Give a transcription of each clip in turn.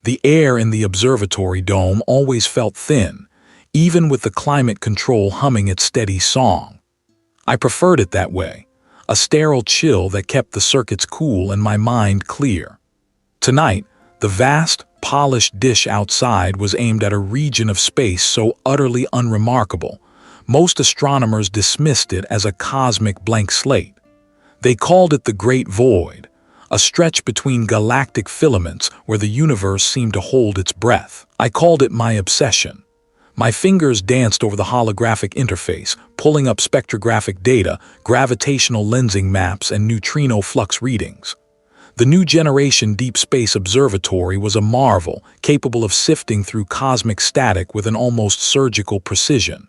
The air in the observatory dome always felt thin, even with the climate control humming its steady song. I preferred it that way, a sterile chill that kept the circuits cool and my mind clear. Tonight, the vast, polished dish outside was aimed at a region of space so utterly unremarkable, most astronomers dismissed it as a cosmic blank slate. They called it the Great Void, a stretch between galactic filaments where the universe seemed to hold its breath. I called it my obsession. My fingers danced over the holographic interface, pulling up spectrographic data, gravitational lensing maps, and neutrino flux readings. The new generation Deep Space Observatory was a marvel, capable of sifting through cosmic static with an almost surgical precision.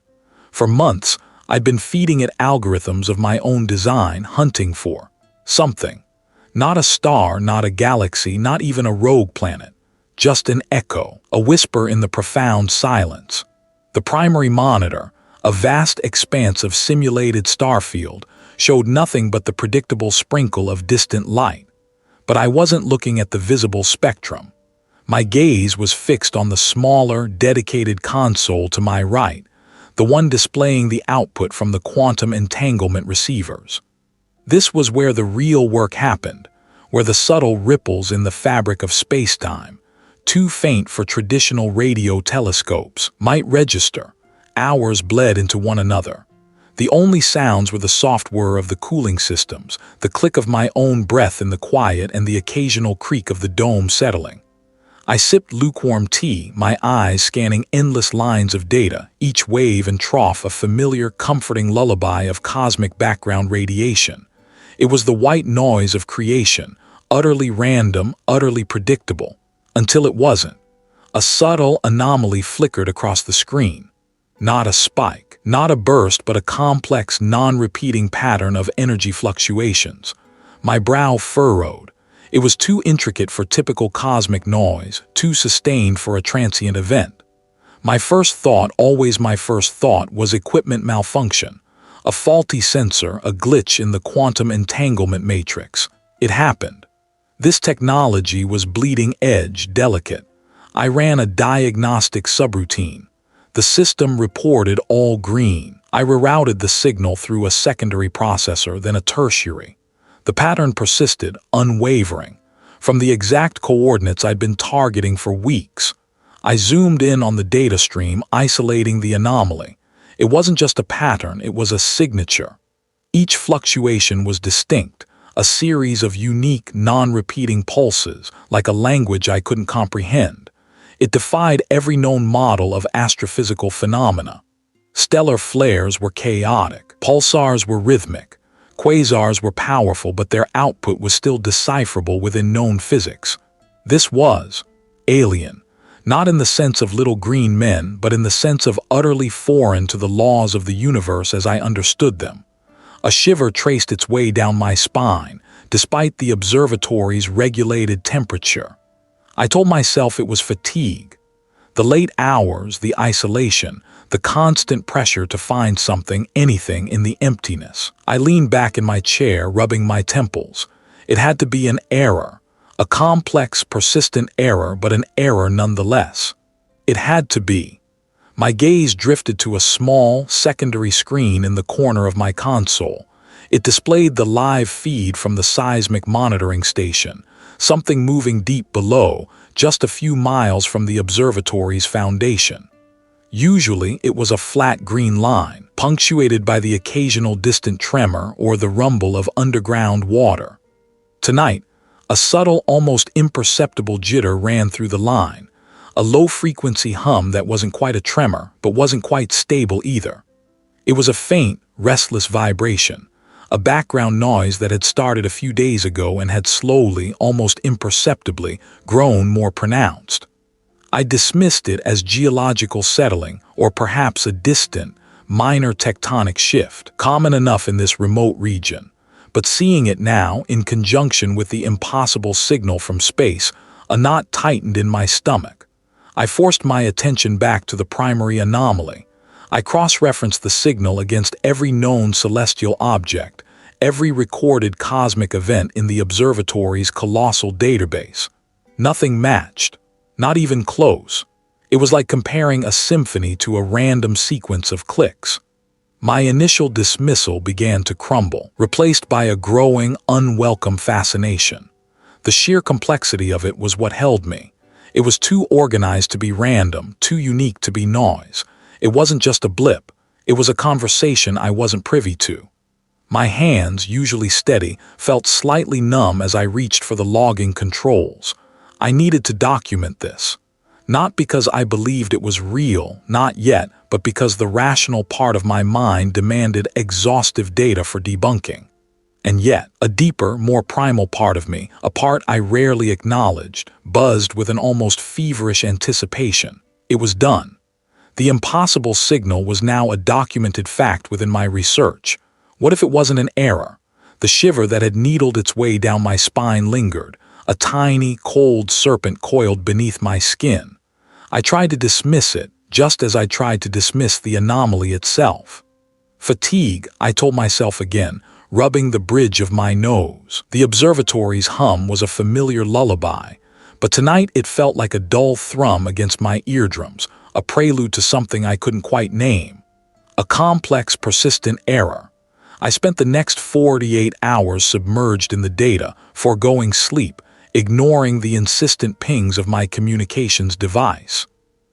For months, I'd been feeding it algorithms of my own design, hunting for something. Not a star, not a galaxy, not even a rogue planet. Just an echo, a whisper in the profound silence. The primary monitor, a vast expanse of simulated starfield, showed nothing but the predictable sprinkle of distant light. But I wasn't looking at the visible spectrum. My gaze was fixed on the smaller, dedicated console to my right, the one displaying the output from the quantum entanglement receivers. This was where the real work happened, where the subtle ripples in the fabric of spacetime, too faint for traditional radio telescopes, might register. Hours bled into one another. The only sounds were the soft whir of the cooling systems, the click of my own breath in the quiet, and the occasional creak of the dome settling. I sipped lukewarm tea, my eyes scanning endless lines of data, each wave and trough a familiar, comforting lullaby of cosmic background radiation. It was the white noise of creation, utterly random, utterly predictable, until it wasn't. A subtle anomaly flickered across the screen. Not a spike, not a burst, but a complex, non-repeating pattern of energy fluctuations. My brow furrowed. It was too intricate for typical cosmic noise, too sustained for a transient event. My first thought, always my first thought, was equipment malfunction. A faulty sensor, a glitch in the quantum entanglement matrix. It happened. This technology was bleeding edge, delicate. I ran a diagnostic subroutine. The system reported all green. I rerouted the signal through a secondary processor, then a tertiary. The pattern persisted, unwavering, from the exact coordinates I'd been targeting for weeks. I zoomed in on the data stream, isolating the anomaly. It wasn't just a pattern, it was a signature. Each fluctuation was distinct, a series of unique, non-repeating pulses, like a language I couldn't comprehend. It defied every known model of astrophysical phenomena. Stellar flares were chaotic, pulsars were rhythmic, quasars were powerful, but their output was still decipherable within known physics. This was alien, not in the sense of little green men, but in the sense of utterly foreign to the laws of the universe as I understood them. A shiver traced its way down my spine, despite the observatory's regulated temperature. I told myself it was fatigue. The late hours, the isolation, the constant pressure to find something, anything, in the emptiness. I leaned back in my chair, rubbing my temples. It had to be an error, a complex, persistent error, but an error nonetheless. It had to be. My gaze drifted to a small, secondary screen in the corner of my console. It displayed the live feed from the seismic monitoring station, something moving deep below, just a few miles from the observatory's foundation. Usually, it was a flat green line, punctuated by the occasional distant tremor or the rumble of underground water. Tonight, a subtle, almost imperceptible jitter ran through the line, a low-frequency hum that wasn't quite a tremor, but wasn't quite stable either. It was a faint, restless vibration, a background noise that had started a few days ago and had slowly, almost imperceptibly, grown more pronounced. I dismissed it as geological settling, or perhaps a distant, minor tectonic shift, common enough in this remote region. But seeing it now, in conjunction with the impossible signal from space, a knot tightened in my stomach. I forced my attention back to the primary anomaly. I cross-referenced the signal against every known celestial object, every recorded cosmic event in the observatory's colossal database. Nothing matched. Not even close. It was like comparing a symphony to a random sequence of clicks. My initial dismissal began to crumble, replaced by a growing, unwelcome fascination. The sheer complexity of it was what held me. It was too organized to be random, too unique to be noise. It wasn't just a blip. It was a conversation I wasn't privy to. My hands, usually steady, felt slightly numb as I reached for the logging controls. I needed to document this. Not because I believed it was real, not yet, but because the rational part of my mind demanded exhaustive data for debunking. And yet, a deeper, more primal part of me, a part I rarely acknowledged, buzzed with an almost feverish anticipation. It was done. The impossible signal was now a documented fact within my research. What if it wasn't an error? The shiver that had needled its way down my spine lingered, a tiny, cold serpent coiled beneath my skin. I tried to dismiss it, just as I tried to dismiss the anomaly itself. Fatigue, I told myself again, rubbing the bridge of my nose. The observatory's hum was a familiar lullaby, but tonight it felt like a dull thrum against my eardrums, a prelude to something I couldn't quite name. A complex, persistent error. I spent the next 48 hours submerged in the data, foregoing sleep, ignoring the insistent pings of my communications device.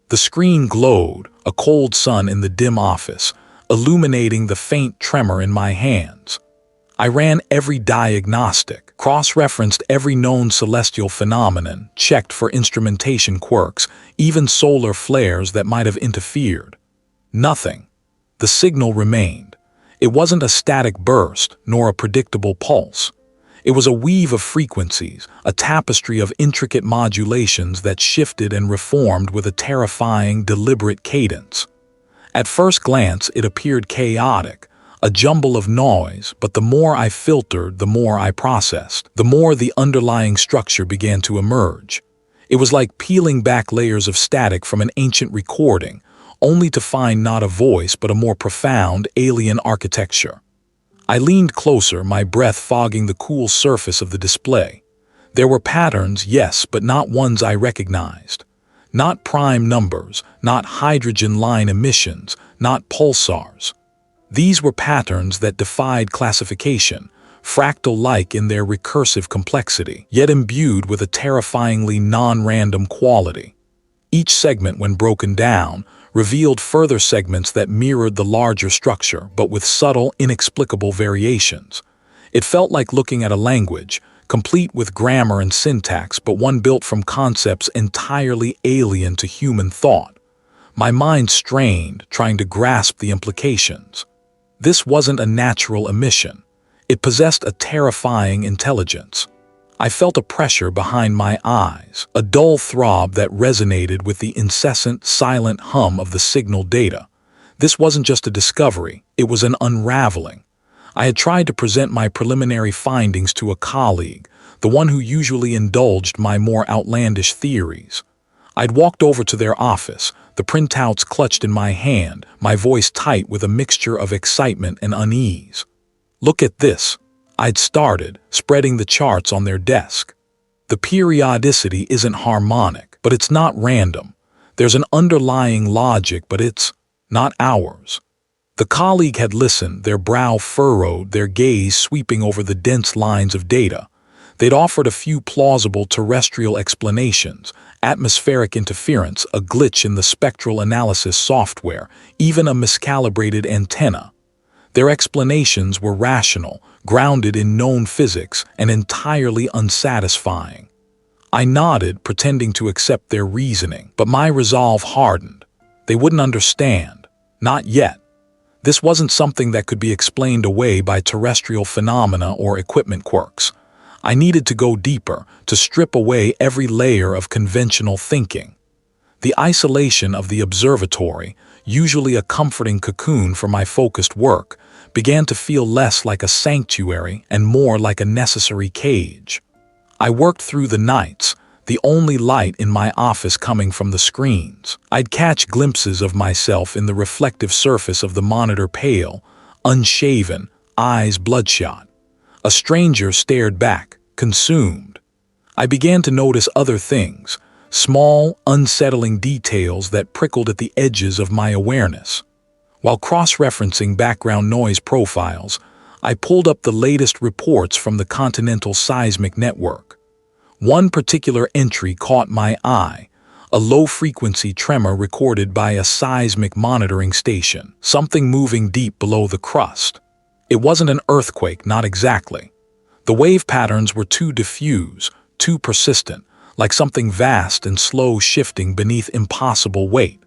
The screen glowed, a cold sun in the dim office, illuminating the faint tremor in my hands. I ran every diagnostic, cross-referenced every known celestial phenomenon, checked for instrumentation quirks, even solar flares that might have interfered. Nothing. The signal remained. It wasn't a static burst, nor a predictable pulse. It was a weave of frequencies, a tapestry of intricate modulations that shifted and reformed with a terrifying, deliberate cadence. At first glance, it appeared chaotic, a jumble of noise, but the more I filtered, the more I processed, the more the underlying structure began to emerge. It was like peeling back layers of static from an ancient recording, only to find not a voice but a more profound, alien architecture. I leaned closer, my breath fogging the cool surface of the display. There were patterns, yes, but not ones I recognized. Not prime numbers, not hydrogen line emissions, not pulsars. These were patterns that defied classification, fractal-like in their recursive complexity, yet imbued with a terrifyingly non-random quality. Each segment, when broken down, revealed further segments that mirrored the larger structure, but with subtle, inexplicable variations. It felt like looking at a language, complete with grammar and syntax, but one built from concepts entirely alien to human thought. My mind strained, trying to grasp the implications. This wasn't a natural emission. It possessed a terrifying intelligence. I felt a pressure behind my eyes, a dull throb that resonated with the incessant, silent hum of the signal data. This wasn't just a discovery, it was an unraveling. I had tried to present my preliminary findings to a colleague, the one who usually indulged my more outlandish theories. I'd walked over to their office, the printouts clutched in my hand, my voice tight with a mixture of excitement and unease. "Look at this," I'd started, spreading the charts on their desk. "The periodicity isn't harmonic, but it's not random. There's an underlying logic, but it's not ours." The colleague had listened, their brow furrowed, their gaze sweeping over the dense lines of data. They'd offered a few plausible terrestrial explanations: atmospheric interference, a glitch in the spectral analysis software, even a miscalibrated antenna. Their explanations were rational, grounded in known physics, and entirely unsatisfying. I nodded, pretending to accept their reasoning, but my resolve hardened. They wouldn't understand. Not yet. This wasn't something that could be explained away by terrestrial phenomena or equipment quirks. I needed to go deeper, to strip away every layer of conventional thinking. The isolation of the observatory, usually a comforting cocoon for my focused work, began to feel less like a sanctuary and more like a necessary cage. I worked through the nights, the only light in my office coming from the screens. I'd catch glimpses of myself in the reflective surface of the monitor, pale, unshaven, eyes bloodshot. A stranger stared back, consumed. I began to notice other things, small, unsettling details that prickled at the edges of my awareness. While cross-referencing background noise profiles, I pulled up the latest reports from the Continental Seismic Network. One particular entry caught my eye, a low-frequency tremor recorded by a seismic monitoring station, something moving deep below the crust. It wasn't an earthquake, not exactly. The wave patterns were too diffuse, too persistent, like something vast and slow shifting beneath impossible weight.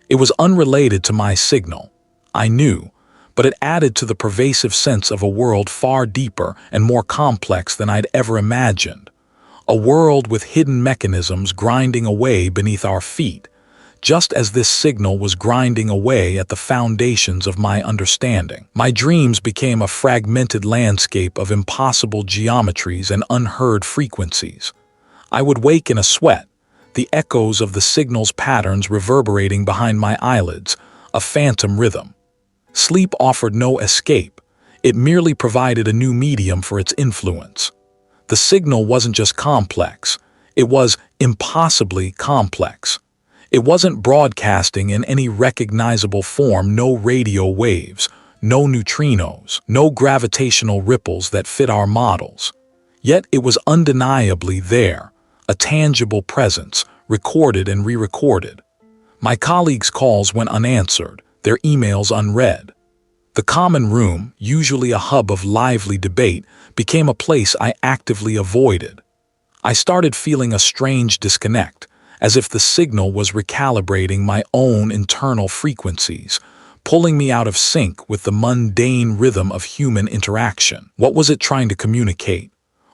It was unrelated to my signal, I knew, but it added to the pervasive sense of a world far deeper and more complex than I'd ever imagined. A world with hidden mechanisms grinding away beneath our feet, just as this signal was grinding away at the foundations of my understanding. My dreams became a fragmented landscape of impossible geometries and unheard frequencies. I would wake in a sweat, the echoes of the signal's patterns reverberating behind my eyelids, a phantom rhythm. Sleep offered no escape, it merely provided a new medium for its influence. The signal wasn't just complex, it was impossibly complex. It wasn't broadcasting in any recognizable form, no radio waves, no neutrinos, no gravitational ripples that fit our models. Yet it was undeniably there, a tangible presence, recorded and re-recorded. My colleagues' calls went unanswered, their emails unread. The common room, usually a hub of lively debate, became a place I actively avoided. I started feeling a strange disconnect, as if the signal was recalibrating my own internal frequencies, pulling me out of sync with the mundane rhythm of human interaction. What was it trying to communicate?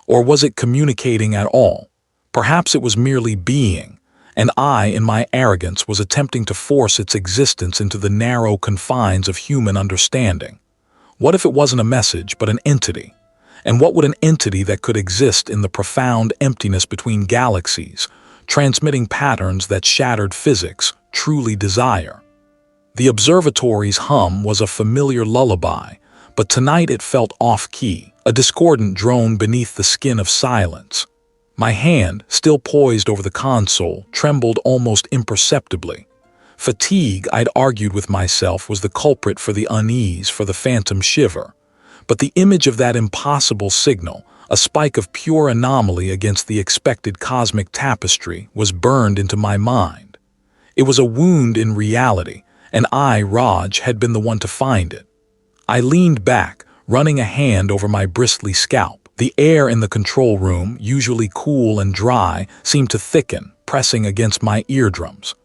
Or was it communicating at all? Perhaps it was merely being, and I, in my arrogance, was attempting to force its existence into the narrow confines of human understanding. What if it wasn't a message, but an entity? And what would an entity that could exist in the profound emptiness between galaxies, transmitting patterns that shattered physics, truly desire? The observatory's hum was a familiar lullaby, but tonight it felt off-key, a discordant drone beneath the skin of silence. My hand, still poised over the console, trembled almost imperceptibly. Fatigue, I'd argued with myself, was the culprit for the unease, for the phantom shiver. But the image of that impossible signal, a spike of pure anomaly against the expected cosmic tapestry, was burned into my mind. It was a wound in reality, and I, Raj, had been the one to find it. I leaned back, running a hand over my bristly scalp. The air in the control room, usually cool and dry, seemed to thicken, pressing against my eardrums.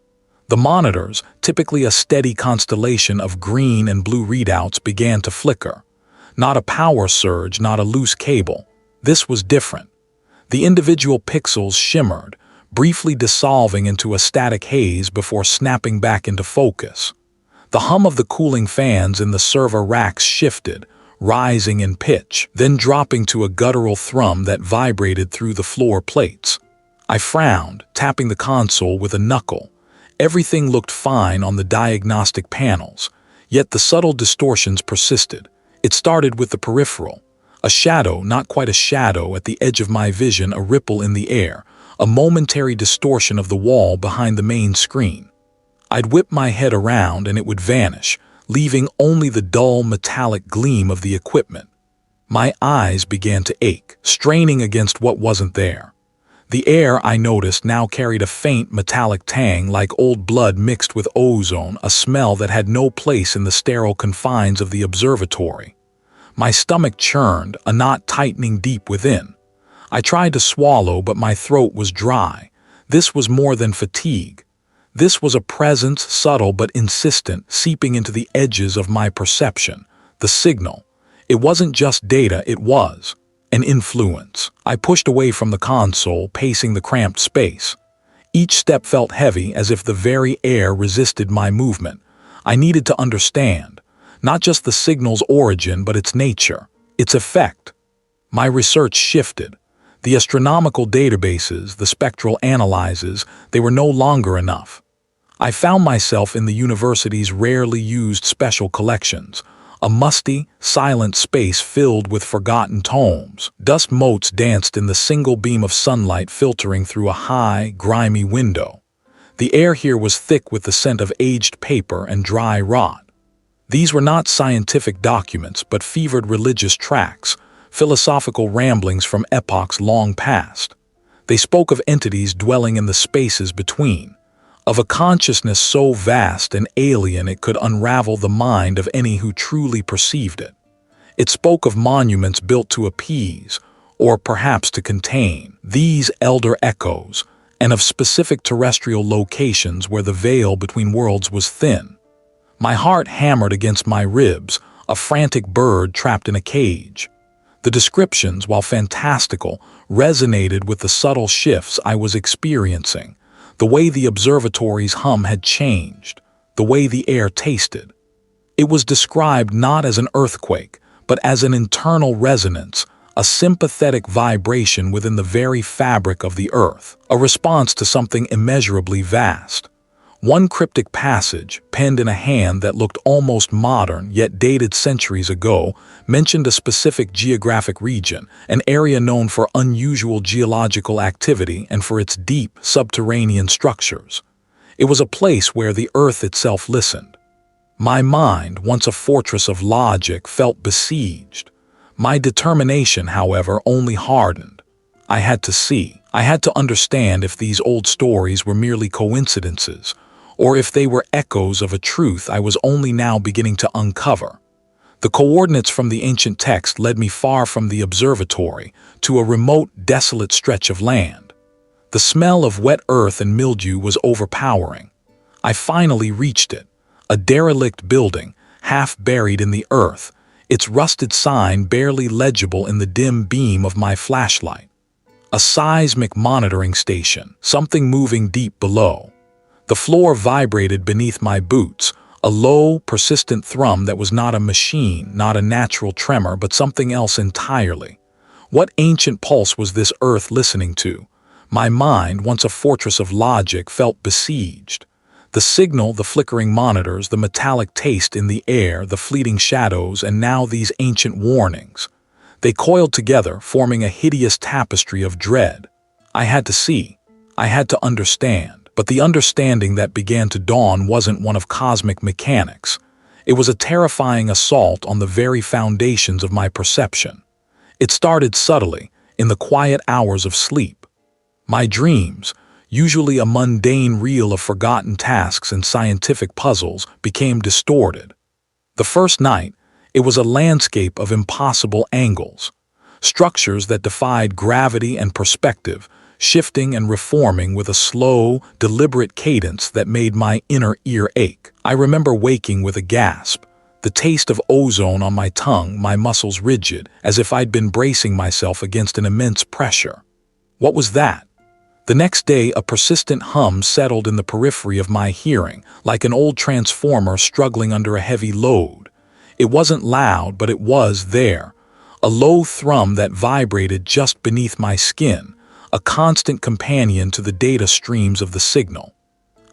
The monitors, typically a steady constellation of green and blue readouts, began to flicker. Not a power surge, not a loose cable. This was different. The individual pixels shimmered, briefly dissolving into a static haze before snapping back into focus. The hum of the cooling fans in the server racks shifted, rising in pitch, then dropping to a guttural thrum that vibrated through the floor plates. I frowned, tapping the console with a knuckle. Everything looked fine on the diagnostic panels, yet the subtle distortions persisted. It started with the peripheral. A shadow, not quite a shadow, at the edge of my vision, a ripple in the air, a momentary distortion of the wall behind the main screen. I'd whip my head around and it would vanish, leaving only the dull metallic gleam of the equipment. My eyes began to ache, straining against what wasn't there. The air, I noticed, now carried a faint metallic tang like old blood mixed with ozone, a smell that had no place in the sterile confines of the observatory. My stomach churned, a knot tightening deep within. I tried to swallow, but my throat was dry. This was more than fatigue. This was a presence, subtle but insistent, seeping into the edges of my perception. The signal. It wasn't just data, it was an influence. I pushed away from the console, pacing the cramped space. Each step felt heavy, as if the very air resisted my movement. I needed to understand, not just the signal's origin, but its nature, its effect. My research shifted. The astronomical databases, the spectral analyses, they were no longer enough. I found myself in the university's rarely used special collections, a musty, silent space filled with forgotten tomes. Dust motes danced in the single beam of sunlight filtering through a high, grimy window. The air here was thick with the scent of aged paper and dry rot. These were not scientific documents, but fevered religious tracts, philosophical ramblings from epochs long past. They spoke of entities dwelling in the spaces between, of a consciousness so vast and alien it could unravel the mind of any who truly perceived it. It spoke of monuments built to appease, or perhaps to contain, these elder echoes, and of specific terrestrial locations where the veil between worlds was thin. My heart hammered against my ribs, a frantic bird trapped in a cage. The descriptions, while fantastical, resonated with the subtle shifts I was experiencing, the way the observatory's hum had changed, the way the air tasted. It was described not as an earthquake, but as an internal resonance, a sympathetic vibration within the very fabric of the earth, a response to something immeasurably vast. One cryptic passage, penned in a hand that looked almost modern yet dated centuries ago, mentioned a specific geographic region, an area known for unusual geological activity and for its deep, subterranean structures. It was a place where the earth itself listened. My mind, once a fortress of logic, felt besieged. My determination, however, only hardened. I had to see. I had to understand if these old stories were merely coincidences, or if they were echoes of a truth I was only now beginning to uncover. The coordinates from the ancient text led me far from the observatory to a remote, desolate stretch of land. The smell of wet earth and mildew was overpowering. I finally reached it, a derelict building, half buried in the earth, its rusted sign barely legible in the dim beam of my flashlight. A seismic monitoring station, something moving deep below. The floor vibrated beneath my boots, a low, persistent thrum that was not a machine, not a natural tremor, but something else entirely. What ancient pulse was this earth listening to? My mind, once a fortress of logic, felt besieged. The signal, the flickering monitors, the metallic taste in the air, the fleeting shadows, and now these ancient warnings. They coiled together, forming a hideous tapestry of dread. I had to see. I had to understand. But the understanding that began to dawn wasn't one of cosmic mechanics. It was a terrifying assault on the very foundations of my perception. It started subtly, in the quiet hours of sleep. My dreams, usually a mundane reel of forgotten tasks and scientific puzzles, became distorted. The first night, it was a landscape of impossible angles, structures that defied gravity and perspective, shifting and reforming with a slow, deliberate cadence that made my inner ear ache. I remember waking with a gasp, the taste of ozone on my tongue, my muscles rigid, as if I'd been bracing myself against an immense pressure. What was that? The next day, a persistent hum settled in the periphery of my hearing, like an old transformer struggling under a heavy load. It wasn't loud, but it was there, a low thrum that vibrated just beneath my skin, a constant companion to the data streams of the signal.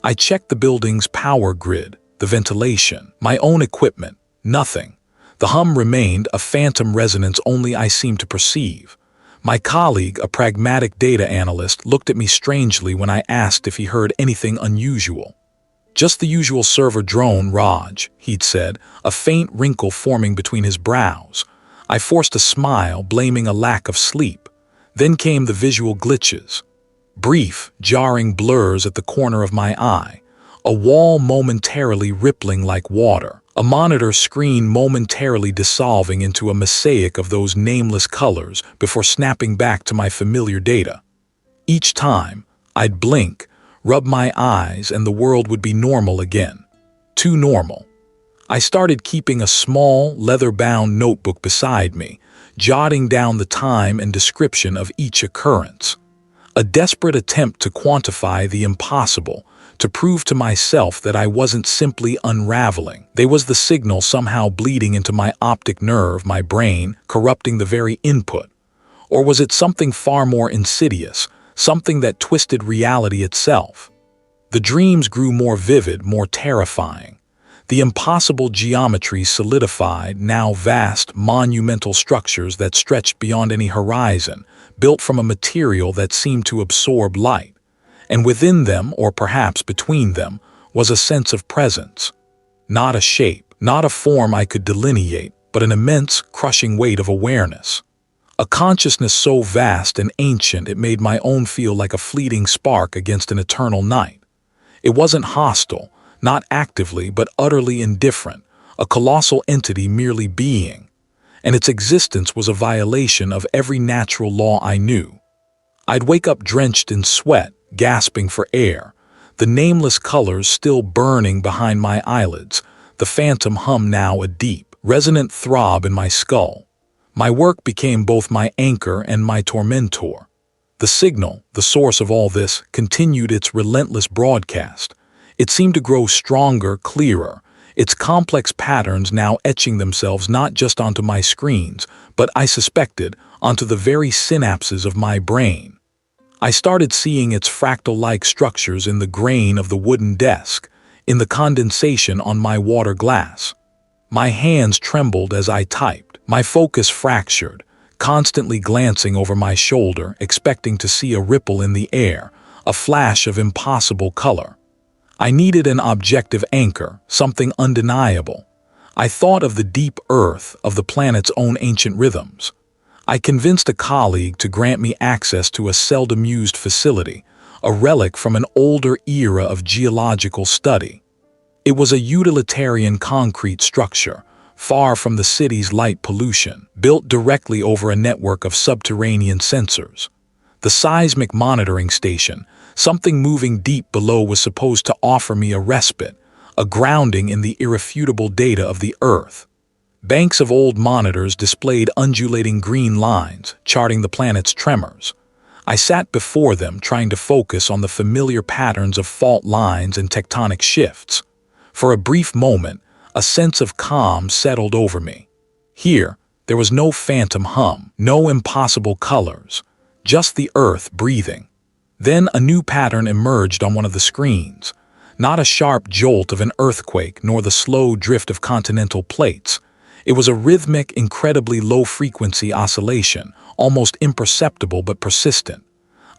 I checked the building's power grid, the ventilation, my own equipment. Nothing. The hum remained, a phantom resonance only I seemed to perceive. My colleague, a pragmatic data analyst, looked at me strangely when I asked if he heard anything unusual. "Just the usual server drone, Raj," he'd said, a faint wrinkle forming between his brows. I forced a smile, blaming a lack of sleep. Then came the visual glitches. Brief, jarring blurs at the corner of my eye, a wall momentarily rippling like water, a monitor screen momentarily dissolving into a mosaic of those nameless colors before snapping back to my familiar data. Each time, I'd blink, rub my eyes, and the world would be normal again. Too normal. I started keeping a small, leather-bound notebook beside me, jotting down the time and description of each occurrence. A desperate attempt to quantify the impossible, to prove to myself that I wasn't simply unraveling. There was the signal somehow bleeding into my optic nerve, my brain, corrupting the very input. Or was it something far more insidious, something that twisted reality itself? The dreams grew more vivid, more terrifying. The impossible geometry solidified, now vast, monumental structures that stretched beyond any horizon, built from a material that seemed to absorb light. And within them, or perhaps between them, was a sense of presence. Not a shape, not a form I could delineate, but an immense, crushing weight of awareness. A consciousness so vast and ancient it made my own feel like a fleeting spark against an eternal night. It wasn't hostile, not actively but utterly indifferent, a colossal entity merely being. And its existence was a violation of every natural law I knew. I'd wake up drenched in sweat, gasping for air, the nameless colors still burning behind my eyelids, the phantom hum now a deep, resonant throb in my skull. My work became both my anchor and my tormentor. The signal, the source of all this, continued its relentless broadcast. It seemed to grow stronger, clearer, its complex patterns now etching themselves not just onto my screens, but, I suspected, onto the very synapses of my brain. I started seeing its fractal-like structures in the grain of the wooden desk, in the condensation on my water glass. My hands trembled as I typed, my focus fractured, constantly glancing over my shoulder, expecting to see a ripple in the air, a flash of impossible color. I needed an objective anchor, something undeniable. I thought of the deep earth, of the planet's own ancient rhythms. I convinced a colleague to grant me access to a seldom used facility, a relic from an older era of geological study. It was a utilitarian concrete structure, far from the city's light pollution, built directly over a network of subterranean sensors. The seismic monitoring station, something moving deep below, was supposed to offer me a respite, a grounding in the irrefutable data of the Earth. Banks of old monitors displayed undulating green lines, charting the planet's tremors. I sat before them, trying to focus on the familiar patterns of fault lines and tectonic shifts. For a brief moment, a sense of calm settled over me. Here, there was no phantom hum, no impossible colors, just the Earth breathing. Then a new pattern emerged on one of the screens. Not a sharp jolt of an earthquake, nor the slow drift of continental plates. It was a rhythmic, incredibly low-frequency oscillation, almost imperceptible but persistent.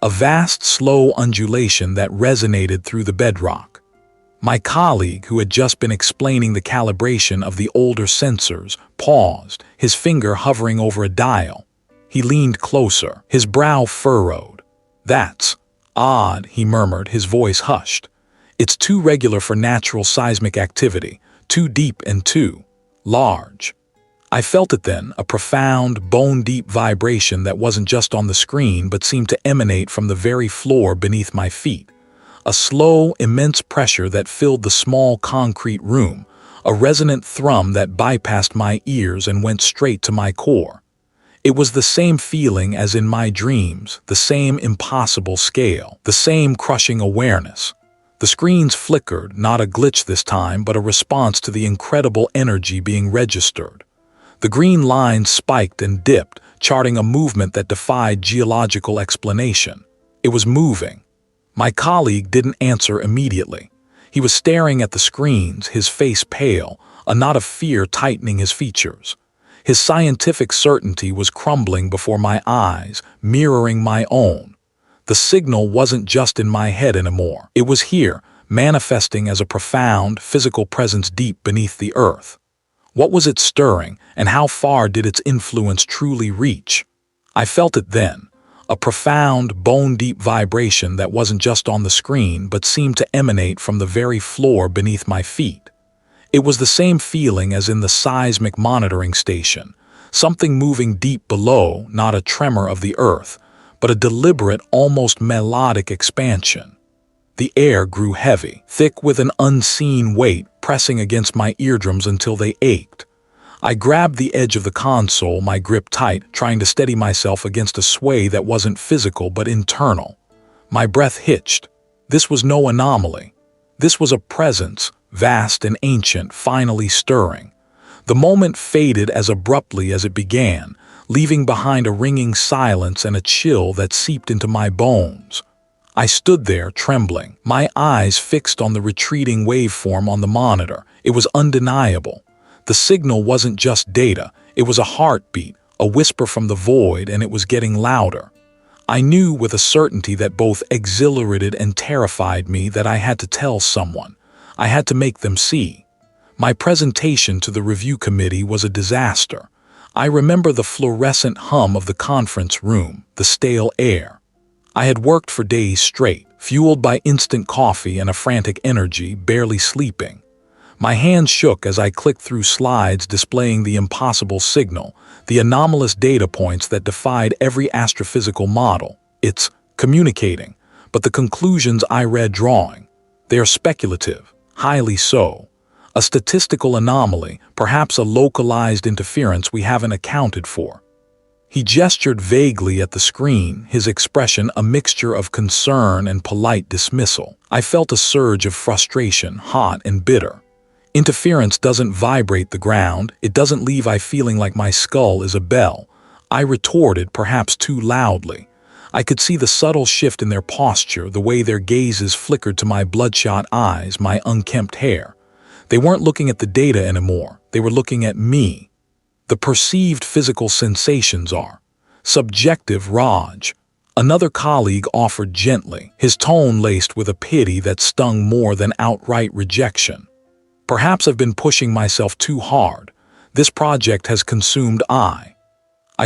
A vast, slow undulation that resonated through the bedrock. My colleague, who had just been explaining the calibration of the older sensors, paused, his finger hovering over a dial. He leaned closer, his brow furrowed. "That's odd," he murmured, his voice hushed. "It's too regular for natural seismic activity, too deep and too large." I felt it then, a profound, bone-deep vibration that wasn't just on the screen but seemed to emanate from the very floor beneath my feet. A slow, immense pressure that filled the small concrete room, a resonant thrum that bypassed my ears and went straight to my core. It was the same feeling as in my dreams, the same impossible scale, the same crushing awareness. The screens flickered, not a glitch this time, but a response to the incredible energy being registered. The green lines spiked and dipped, charting a movement that defied geological explanation. It was moving. My colleague didn't answer immediately. He was staring at the screens, his face pale, a knot of fear tightening his features. His scientific certainty was crumbling before my eyes, mirroring my own. The signal wasn't just in my head anymore. It was here, manifesting as a profound, physical presence deep beneath the Earth. What was it stirring, and how far did its influence truly reach? I felt it then, a profound, bone-deep vibration that wasn't just on the screen but seemed to emanate from the very floor beneath my feet. It was the same feeling as in the seismic monitoring station, something moving deep below, not a tremor of the Earth, but a deliberate, almost melodic expansion. The air grew heavy, thick with an unseen weight, pressing against my eardrums until they ached. I grabbed the edge of the console, my grip tight, trying to steady myself against a sway that wasn't physical but internal. My breath hitched. This was no anomaly. This was a presence, vast and ancient, finally stirring. The moment faded as abruptly as it began, leaving behind a ringing silence and a chill that seeped into my bones. I stood there, trembling, my eyes fixed on the retreating waveform on the monitor. It was undeniable. The signal wasn't just data, it was a heartbeat, a whisper from the void, and it was getting louder. I knew with a certainty that both exhilarated and terrified me that I had to tell someone. I had to make them see. My presentation to the review committee was a disaster. I remember the fluorescent hum of the conference room, the stale air. I had worked for days straight, fueled by instant coffee and a frantic energy, barely sleeping. My hands shook as I clicked through slides displaying the impossible signal, the anomalous data points that defied every astrophysical model. It's communicating, but the conclusions I read drawing. They are speculative, highly so. A statistical anomaly, perhaps a localized interference we haven't accounted for. He gestured vaguely at the screen, his expression a mixture of concern and polite dismissal. I felt a surge of frustration, hot and bitter. Interference doesn't vibrate the ground, it doesn't leave I feeling like my skull is a bell. I retorted, perhaps too loudly. I could see the subtle shift in their posture, the way their gazes flickered to my bloodshot eyes, my unkempt hair. They weren't looking at the data anymore, they were looking at me. The perceived physical sensations are subjective, Raj. Another colleague offered gently, his tone laced with a pity that stung more than outright rejection. Perhaps I've been pushing myself too hard. This project has consumed I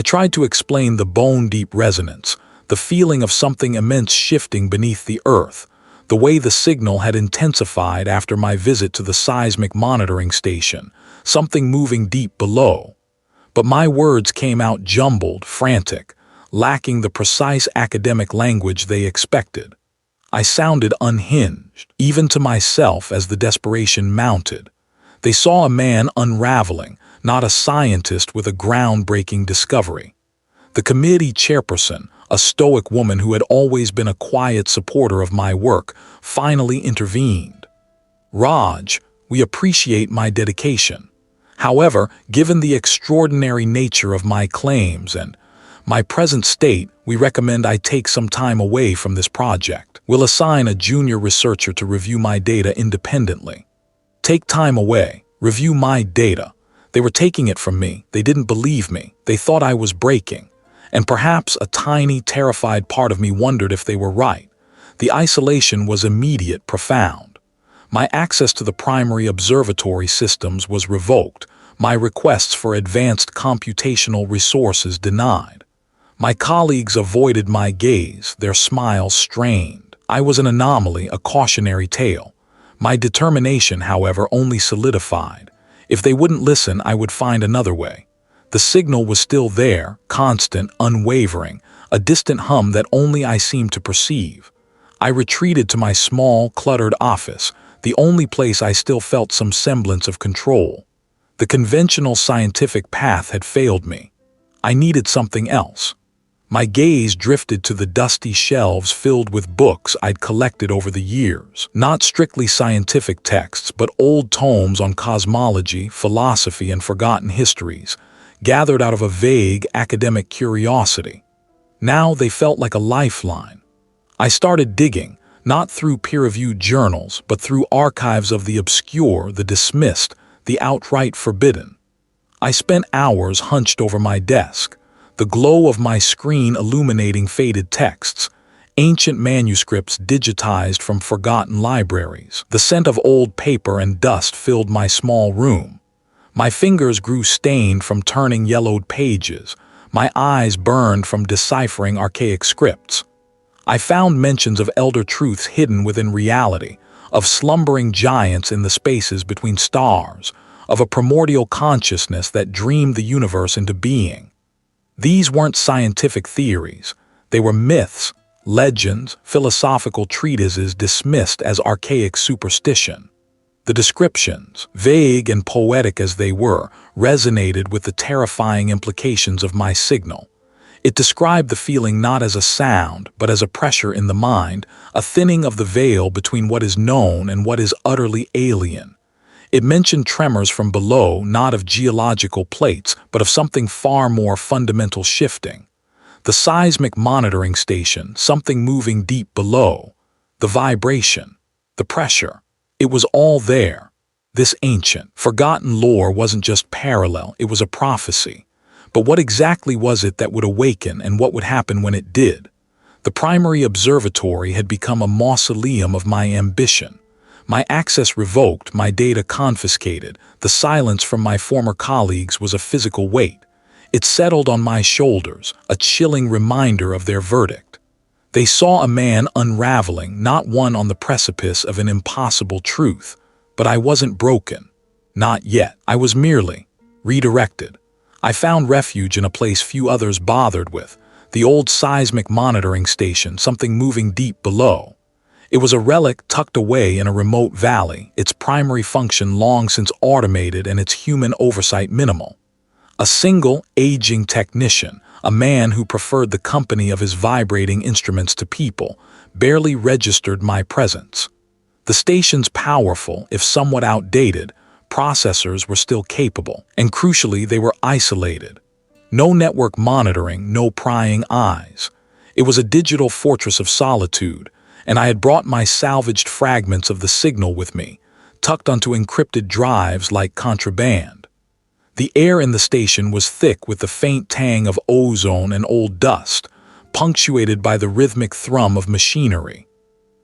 tried to explain the bone-deep resonance, the feeling of something immense shifting beneath the earth, the way the signal had intensified after my visit to the seismic monitoring station, something moving deep below. But my words came out jumbled, frantic, lacking the precise academic language they expected. I sounded unhinged, even to myself as the desperation mounted. They saw a man unraveling, not a scientist with a groundbreaking discovery. The committee chairperson, a stoic woman who had always been a quiet supporter of my work, finally intervened. Raj, we appreciate my dedication. However, given the extraordinary nature of my claims and my present state, we recommend I take some time away from this project. We'll assign a junior researcher to review my data independently. Take time away, review my data. They were taking it from me, they didn't believe me, they thought I was breaking. And perhaps a tiny, terrified part of me wondered if they were right. The isolation was immediate, profound. My access to the primary observatory systems was revoked, my requests for advanced computational resources denied. My colleagues avoided my gaze, their smiles strained. I was an anomaly, a cautionary tale. My determination, however, only solidified. If they wouldn't listen, I would find another way. The signal was still there, constant, unwavering, a distant hum that only I seemed to perceive. I retreated to my small, cluttered office, the only place I still felt some semblance of control. The conventional scientific path had failed me. I needed something else. My gaze drifted to the dusty shelves filled with books I'd collected over the years. Not strictly scientific texts, but old tomes on cosmology, philosophy, and forgotten histories, gathered out of a vague academic curiosity. Now they felt like a lifeline. I started digging, not through peer-reviewed journals, but through archives of the obscure, the dismissed, the outright forbidden. I spent hours hunched over my desk, the glow of my screen illuminating faded texts, ancient manuscripts digitized from forgotten libraries. The scent of old paper and dust filled my small room. My fingers grew stained from turning yellowed pages, my eyes burned from deciphering archaic scripts. I found mentions of elder truths hidden within reality, of slumbering giants in the spaces between stars, of a primordial consciousness that dreamed the universe into being. These weren't scientific theories. They were myths, legends, philosophical treatises dismissed as archaic superstition. The descriptions, vague and poetic as they were, resonated with the terrifying implications of my signal. It described the feeling not as a sound, but as a pressure in the mind, a thinning of the veil between what is known and what is utterly alien. It mentioned tremors from below, not of geological plates, but of something far more fundamental shifting. The seismic monitoring station, something moving deep below, the vibration, the pressure. It was all there. This ancient, forgotten lore wasn't just parallel, it was a prophecy. But what exactly was it that would awaken, and what would happen when it did? The primary observatory had become a mausoleum of my ambition. My access revoked, my data confiscated. The silence from my former colleagues was a physical weight. It settled on my shoulders, a chilling reminder of their verdict. They saw a man unraveling, not one on the precipice of an impossible truth. But I wasn't broken. Not yet. I was merely redirected. I found refuge in a place few others bothered with, the old seismic monitoring station, something moving deep below. It was a relic tucked away in a remote valley, its primary function long since automated and its human oversight minimal. A single, aging technician, a man who preferred the company of his vibrating instruments to people, barely registered my presence. The station's powerful, if somewhat outdated, processors were still capable, and crucially they were isolated. No network monitoring, no prying eyes. It was a digital fortress of solitude, and I had brought my salvaged fragments of the signal with me, tucked onto encrypted drives like contraband. The air in the station was thick with the faint tang of ozone and old dust, punctuated by the rhythmic thrum of machinery.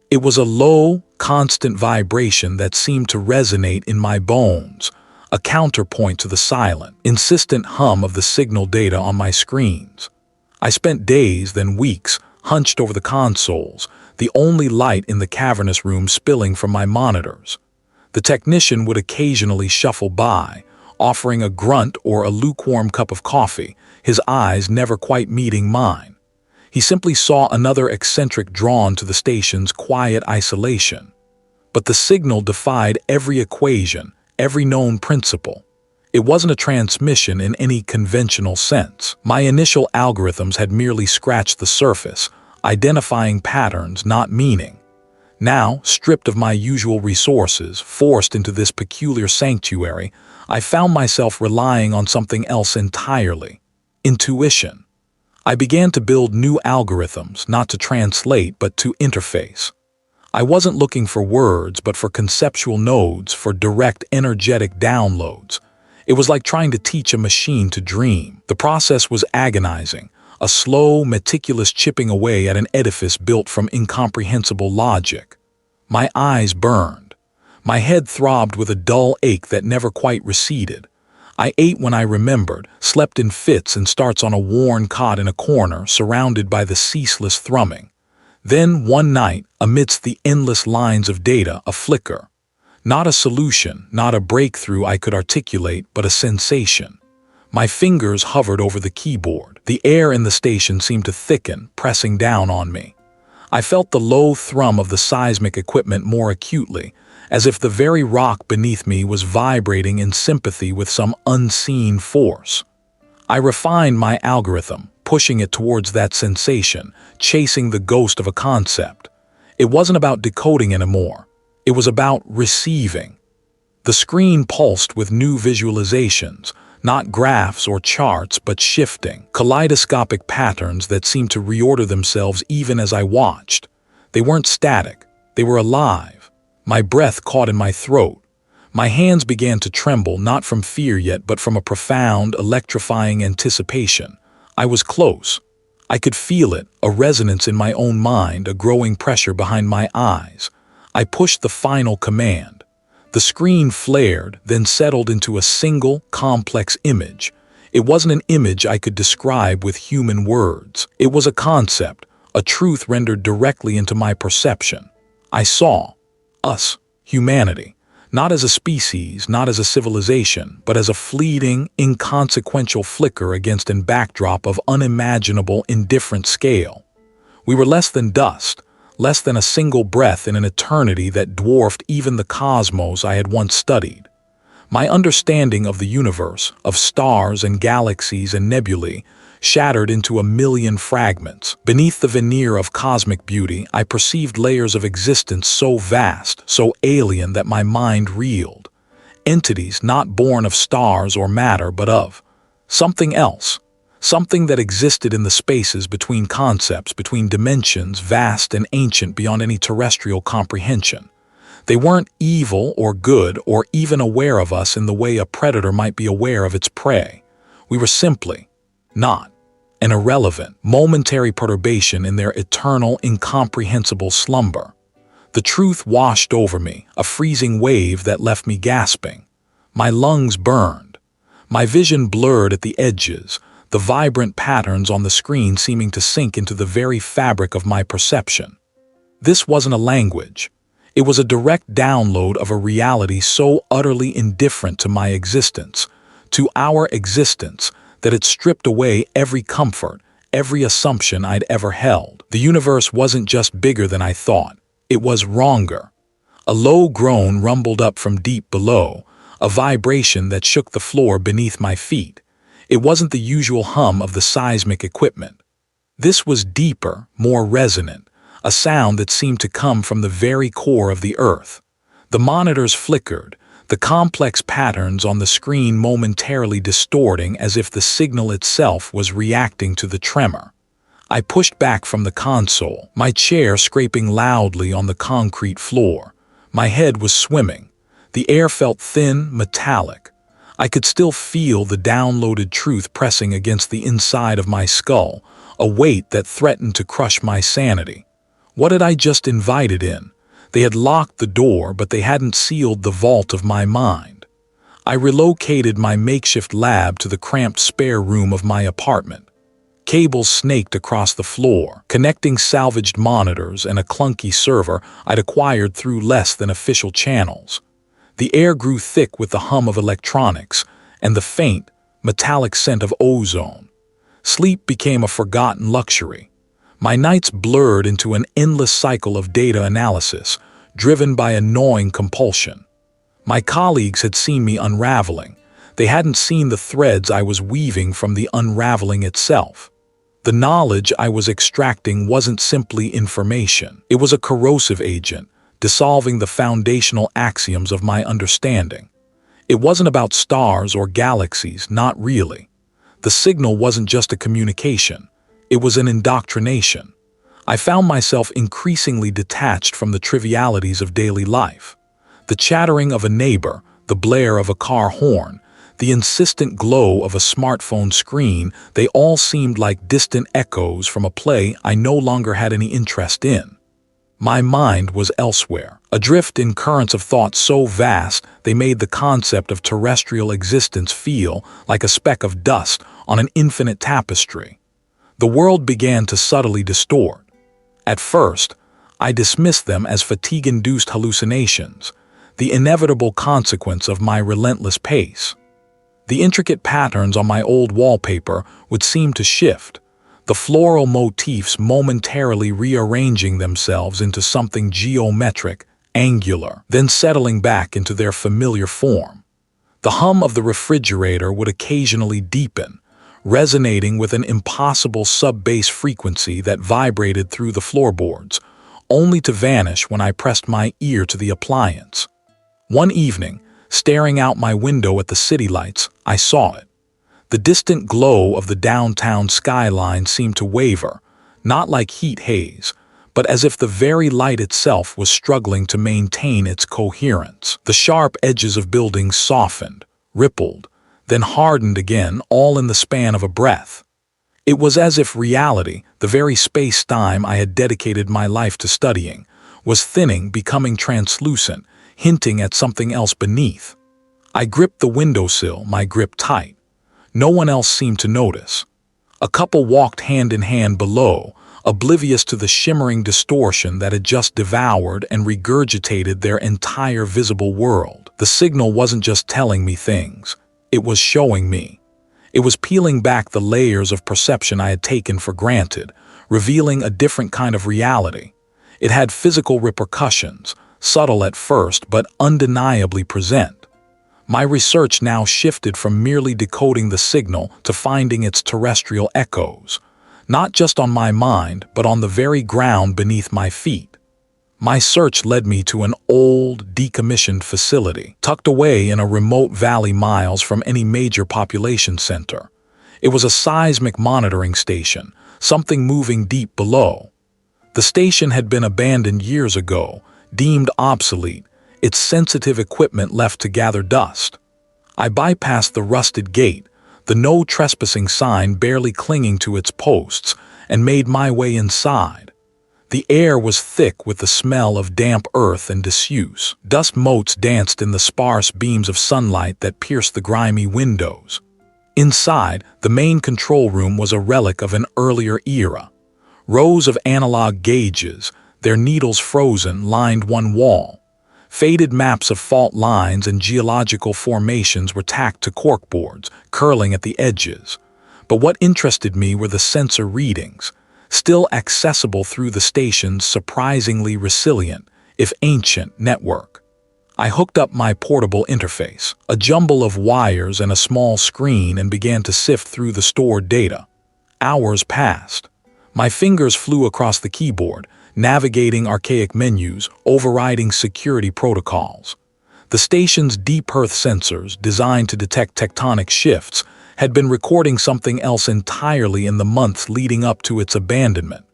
It was a low, constant vibration that seemed to resonate in my bones, a counterpoint to the silent, insistent hum of the signal data on my screens. I spent days, then weeks, hunched over the consoles, the only light in the cavernous room spilling from my monitors. The technician would occasionally shuffle by, offering a grunt or a lukewarm cup of coffee, his eyes never quite meeting mine. He simply saw another eccentric drawn to the station's quiet isolation. But the signal defied every equation, every known principle. It wasn't a transmission in any conventional sense. My initial algorithms had merely scratched the surface, identifying patterns, not meaning. Now, stripped of my usual resources, forced into this peculiar sanctuary, I found myself relying on something else entirely: intuition. I began to build new algorithms, not to translate, but to interface. I wasn't looking for words, but for conceptual nodes, for direct energetic downloads. It was like trying to teach a machine to dream. The process was agonizing, a slow, meticulous chipping away at an edifice built from incomprehensible logic. My eyes burned. My head throbbed with a dull ache that never quite receded. I ate when I remembered, slept in fits and starts on a worn cot in a corner, surrounded by the ceaseless thrumming. Then, one night, amidst the endless lines of data, a flicker. Not a solution, not a breakthrough I could articulate, but a sensation. My fingers hovered over the keyboard. The air in the station seemed to thicken, pressing down on me. I felt the low thrum of the seismic equipment more acutely, as if the very rock beneath me was vibrating in sympathy with some unseen force. I refined my algorithm, pushing it towards that sensation, chasing the ghost of a concept. It wasn't about decoding anymore. It was about receiving. The screen pulsed with new visualizations, not graphs or charts, but shifting, kaleidoscopic patterns that seemed to reorder themselves even as I watched. They weren't static. They were alive. My breath caught in my throat. My hands began to tremble, not from fear yet, but from a profound, electrifying anticipation. I was close. I could feel it, a resonance in my own mind, a growing pressure behind my eyes. I pushed the final command. The screen flared, then settled into a single, complex image. It wasn't an image I could describe with human words. It was a concept, a truth rendered directly into my perception. I saw us, humanity, not as a species, not as a civilization, but as a fleeting, inconsequential flicker against a backdrop of unimaginable, indifferent scale. We were less than dust, less than a single breath in an eternity that dwarfed even the cosmos I had once studied. My understanding of the universe, of stars and galaxies and nebulae, shattered into a million fragments. Beneath the veneer of cosmic beauty, I perceived layers of existence so vast, so alien that my mind reeled. Entities not born of stars or matter, but of something else. something that existed in the spaces between concepts, between dimensions, vast and ancient beyond any terrestrial comprehension. They weren't evil or good or even aware of us in the way a predator might be aware of its prey. We were simply not an irrelevant, momentary perturbation in their eternal, incomprehensible slumber. The truth washed over me, a freezing wave that left me gasping. My lungs burned. My vision blurred at the edges, the vibrant patterns on the screen seeming to sink into the very fabric of my perception. This wasn't a language. It was a direct download of a reality so utterly indifferent to my existence, to our existence, that it stripped away every comfort, every assumption I'd ever held. The universe wasn't just bigger than I thought. It was wronger. A low groan rumbled up from deep below, a vibration that shook the floor beneath my feet. It wasn't the usual hum of the seismic equipment. This was deeper, more resonant, a sound that seemed to come from the very core of the earth. The monitors flickered, the complex patterns on the screen momentarily distorting as if the signal itself was reacting to the tremor. I pushed back from the console, my chair scraping loudly on the concrete floor. My head was swimming. The air felt thin, metallic. I could still feel the downloaded truth pressing against the inside of my skull, a weight that threatened to crush my sanity. What had I just invited in? They had locked the door, but they hadn't sealed the vault of my mind. I relocated my makeshift lab to the cramped spare room of my apartment. Cables snaked across the floor, connecting salvaged monitors and a clunky server I'd acquired through less than official channels. The air grew thick with the hum of electronics and the faint, metallic scent of ozone. Sleep became a forgotten luxury. My nights blurred into an endless cycle of data analysis, driven by a gnawing compulsion. My colleagues had seen me unraveling. They hadn't seen the threads I was weaving from the unraveling itself. The knowledge I was extracting wasn't simply information. It was a corrosive agent, dissolving the foundational axioms of my understanding. It wasn't about stars or galaxies, not really. The signal wasn't just a communication. It was an indoctrination. I found myself increasingly detached from the trivialities of daily life. The chattering of a neighbor, the blare of a car horn, the insistent glow of a smartphone screen, they all seemed like distant echoes from a play I no longer had any interest in. My mind was elsewhere, adrift in currents of thought so vast they made the concept of terrestrial existence feel like a speck of dust on an infinite tapestry. The world began to subtly distort. At first, I dismissed them as fatigue-induced hallucinations, the inevitable consequence of my relentless pace. The intricate patterns on my old wallpaper would seem to shift, the floral motifs momentarily rearranging themselves into something geometric, angular, then settling back into their familiar form. The hum of the refrigerator would occasionally deepen, resonating with an impossible sub-bass frequency that vibrated through the floorboards, only to vanish when I pressed my ear to the appliance. One evening, staring out my window at the city lights, I saw it. The distant glow of the downtown skyline seemed to waver, not like heat haze, but as if the very light itself was struggling to maintain its coherence. The sharp edges of buildings softened, rippled, then hardened again, all in the span of a breath. It was as if reality, the very space-time I had dedicated my life to studying, was thinning, becoming translucent, hinting at something else beneath. I gripped the windowsill, my grip tight. No one else seemed to notice. A couple walked hand in hand below, oblivious to the shimmering distortion that had just devoured and regurgitated their entire visible world. The signal wasn't just telling me things. It was showing me. It was peeling back the layers of perception I had taken for granted, revealing a different kind of reality. It had physical repercussions, subtle at first but undeniably present. My research now shifted from merely decoding the signal to finding its terrestrial echoes, not just on my mind but on the very ground beneath my feet. My search led me to an old, decommissioned facility, tucked away in a remote valley miles from any major population center. It was a seismic monitoring station, something moving deep below. The station had been abandoned years ago, deemed obsolete, its sensitive equipment left to gather dust. I bypassed the rusted gate, the no trespassing sign barely clinging to its posts, and made my way inside. The air was thick with the smell of damp earth and disuse. Dust motes danced in the sparse beams of sunlight that pierced the grimy windows. Inside, the main control room was a relic of an earlier era. Rows of analog gauges, their needles frozen, lined one wall. Faded maps of fault lines and geological formations were tacked to corkboards, curling at the edges. But what interested me were the sensor readings, still accessible through the station's surprisingly resilient, if ancient, network. I hooked up my portable interface, a jumble of wires and a small screen, and began to sift through the stored data. Hours passed. My fingers flew across the keyboard, navigating archaic menus, overriding security protocols. The station's deep earth sensors, designed to detect tectonic shifts, had been recording something else entirely in the months leading up to its abandonment.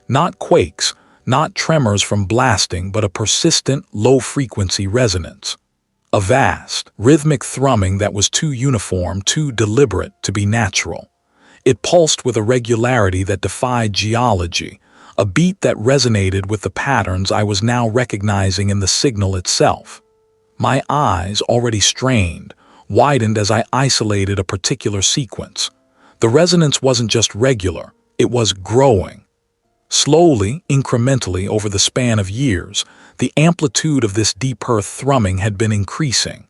Not quakes, not tremors from blasting, but a persistent, low-frequency resonance. A vast, rhythmic thrumming that was too uniform, too deliberate to be natural. It pulsed with a regularity that defied geology, a beat that resonated with the patterns I was now recognizing in the signal itself. My eyes, already strained, widened as I isolated a particular sequence. The resonance wasn't just regular, it was growing. Slowly, incrementally over the span of years, the amplitude of this deep earth thrumming had been increasing.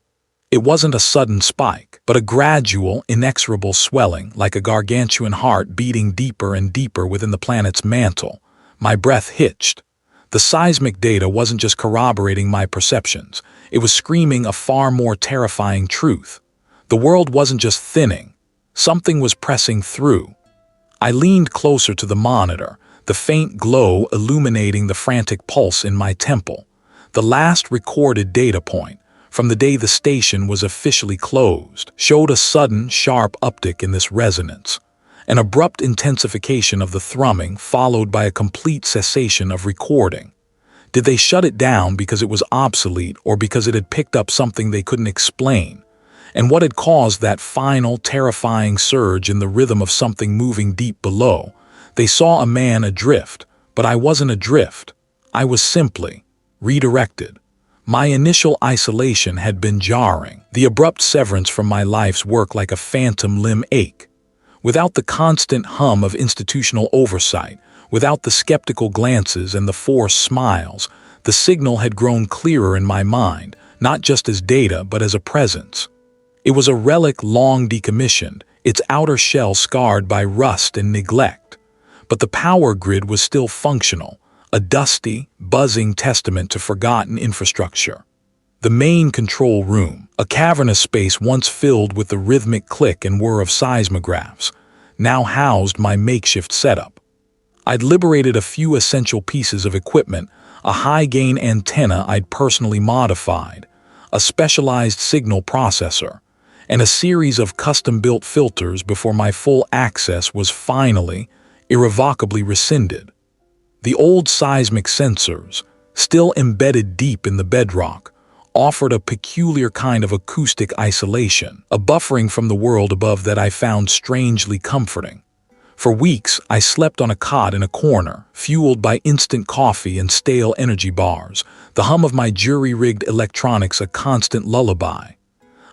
It wasn't a sudden spike, but a gradual, inexorable swelling, like a gargantuan heart beating deeper and deeper within the planet's mantle. My breath hitched. The seismic data wasn't just corroborating my perceptions, it was screaming a far more terrifying truth. The world wasn't just thinning, something was pressing through. I leaned closer to the monitor, the faint glow illuminating the frantic pulse in my temple. The last recorded data point, from the day the station was officially closed, showed a sudden, sharp uptick in this resonance. An abrupt intensification of the thrumming followed by a complete cessation of recording. Did they shut it down because it was obsolete or because it had picked up something they couldn't explain? And what had caused that final, terrifying surge in the rhythm of something moving deep below? They saw a man adrift, but I wasn't adrift. I was simply redirected. My initial isolation had been jarring, the abrupt severance from my life's work like a phantom limb ache. Without the constant hum of institutional oversight, without the skeptical glances and the forced smiles, the signal had grown clearer in my mind, not just as data but as a presence. It was a relic long decommissioned, its outer shell scarred by rust and neglect. But the power grid was still functional, a dusty, buzzing testament to forgotten infrastructure. The main control room, a cavernous space once filled with the rhythmic click and whir of seismographs, now housed my makeshift setup. I'd liberated a few essential pieces of equipment, a high-gain antenna I'd personally modified, a specialized signal processor, and a series of custom-built filters before my full access was finally, irrevocably rescinded. The old seismic sensors, still embedded deep in the bedrock, offered a peculiar kind of acoustic isolation, a buffering from the world above that I found strangely comforting. For weeks, I slept on a cot in a corner, fueled by instant coffee and stale energy bars, the hum of my jury-rigged electronics a constant lullaby.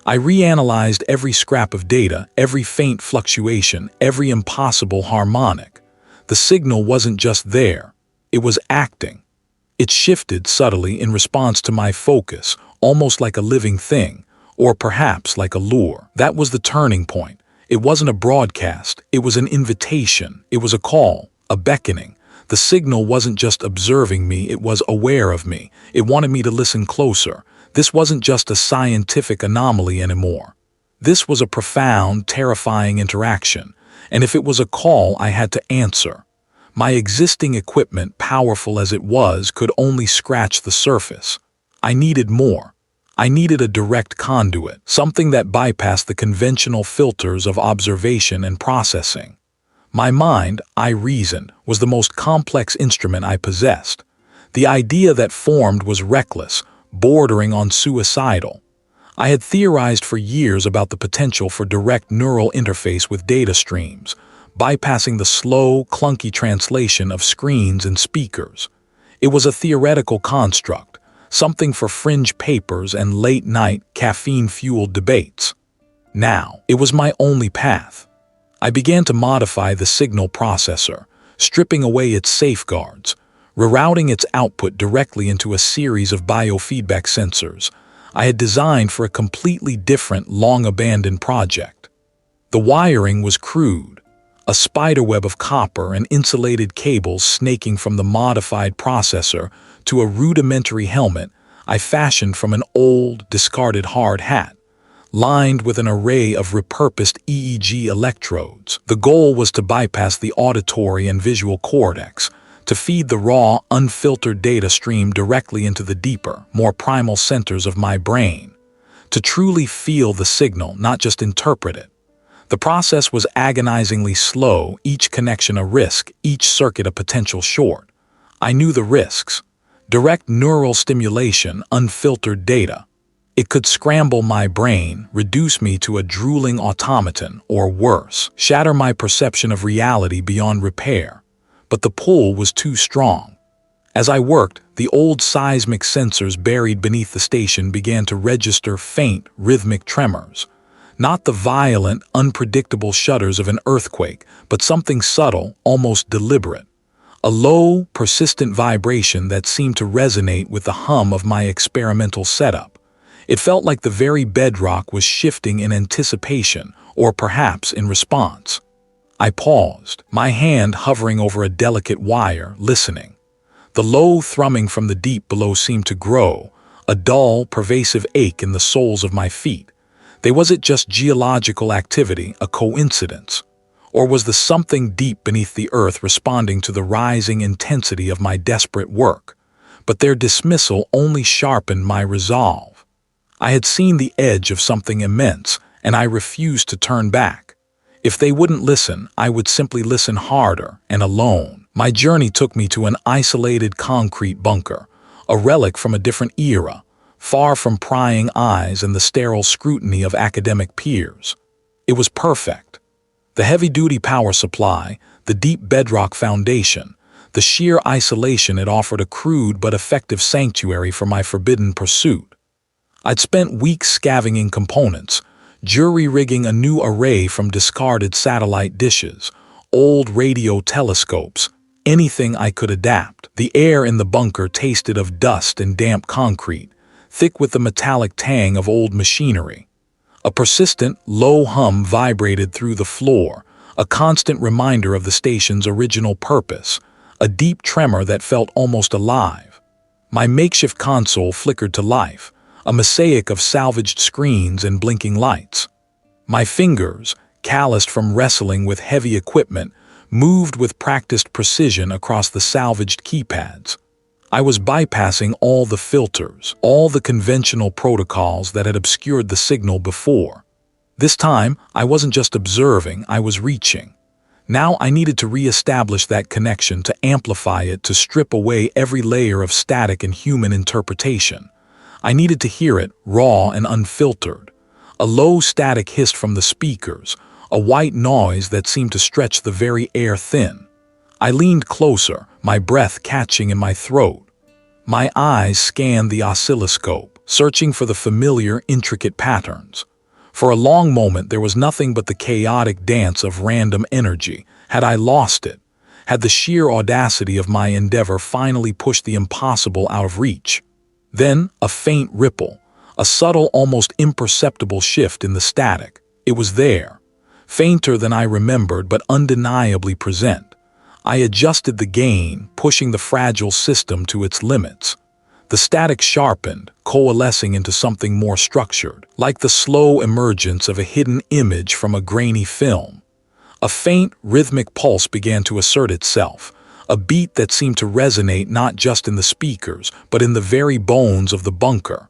I reanalyzed every scrap of data, every faint fluctuation, every impossible harmonic. The signal wasn't just there, it was acting. It shifted subtly in response to my focus, almost like a living thing, or perhaps like a lure. That was the turning point. It wasn't a broadcast, it was an invitation, it was a call, a beckoning. The signal wasn't just observing me, it was aware of me. It wanted me to listen closer. This wasn't just a scientific anomaly anymore. This was a profound, terrifying interaction, and if it was a call, I had to answer. My existing equipment, powerful as it was, could only scratch the surface. I needed more. I needed a direct conduit, something that bypassed the conventional filters of observation and processing. My mind, I reasoned, was the most complex instrument I possessed. The idea that formed was reckless, bordering on suicidal. I had theorized for years about the potential for direct neural interface with data streams, bypassing the slow, clunky translation of screens and speakers. It was a theoretical construct, something for fringe papers and late-night, caffeine-fueled debates. Now, it was my only path. I began to modify the signal processor, stripping away its safeguards, rerouting its output directly into a series of biofeedback sensors I had designed for a completely different, long-abandoned project. The wiring was crude, a spiderweb of copper and insulated cables snaking from the modified processor to a rudimentary helmet I fashioned from an old, discarded hard hat, lined with an array of repurposed EEG electrodes. The goal was to bypass the auditory and visual cortex, to feed the raw, unfiltered data stream directly into the deeper, more primal centers of my brain, to truly feel the signal, not just interpret it. The process was agonizingly slow, each connection a risk, each circuit a potential short. I knew the risks. Direct neural stimulation, unfiltered data. It could scramble my brain, reduce me to a drooling automaton, or worse, shatter my perception of reality beyond repair. But the pull was too strong. As I worked, the old seismic sensors buried beneath the station began to register faint, rhythmic tremors. Not the violent, unpredictable shudders of an earthquake, but something subtle, almost deliberate. A low, persistent vibration that seemed to resonate with the hum of my experimental setup. It felt like the very bedrock was shifting in anticipation, or perhaps in response. I paused, my hand hovering over a delicate wire, listening. The low thrumming from the deep below seemed to grow, a dull, pervasive ache in the soles of my feet. Was it just geological activity, a coincidence? Or was the something deep beneath the earth responding to the rising intensity of my desperate work? But their dismissal only sharpened my resolve. I had seen the edge of something immense, and I refused to turn back. If they wouldn't listen, I would simply listen harder and alone. My journey took me to an isolated concrete bunker, a relic from a different era, far from prying eyes and the sterile scrutiny of academic peers. It was perfect. The heavy-duty power supply, the deep bedrock foundation, the sheer isolation it offered a crude but effective sanctuary for my forbidden pursuit. I'd spent weeks scavenging components, jury-rigging a new array from discarded satellite dishes, old radio telescopes, anything I could adapt. The air in the bunker tasted of dust and damp concrete, thick with the metallic tang of old machinery. A persistent, low hum vibrated through the floor, a constant reminder of the station's original purpose, a deep tremor that felt almost alive. My makeshift console flickered to life, a mosaic of salvaged screens and blinking lights. My fingers, calloused from wrestling with heavy equipment, moved with practiced precision across the salvaged keypads. I was bypassing all the filters, all the conventional protocols that had obscured the signal before. This time, I wasn't just observing, I was reaching. Now I needed to re-establish that connection, to amplify it, to strip away every layer of static and human interpretation. I needed to hear it, raw and unfiltered. A low static hissed from the speakers, a white noise that seemed to stretch the very air thin. I leaned closer, my breath catching in my throat. My eyes scanned the oscilloscope, searching for the familiar, intricate patterns. For a long moment there was nothing but the chaotic dance of random energy. Had I lost it? Had the sheer audacity of my endeavor finally pushed the impossible out of reach? Then, a faint ripple, a subtle, almost imperceptible shift in the static. It was there, fainter than I remembered but undeniably present. I adjusted the gain, pushing the fragile system to its limits. The static sharpened, coalescing into something more structured, like the slow emergence of a hidden image from a grainy film. A faint, rhythmic pulse began to assert itself, a beat that seemed to resonate not just in the speakers, but in the very bones of the bunker.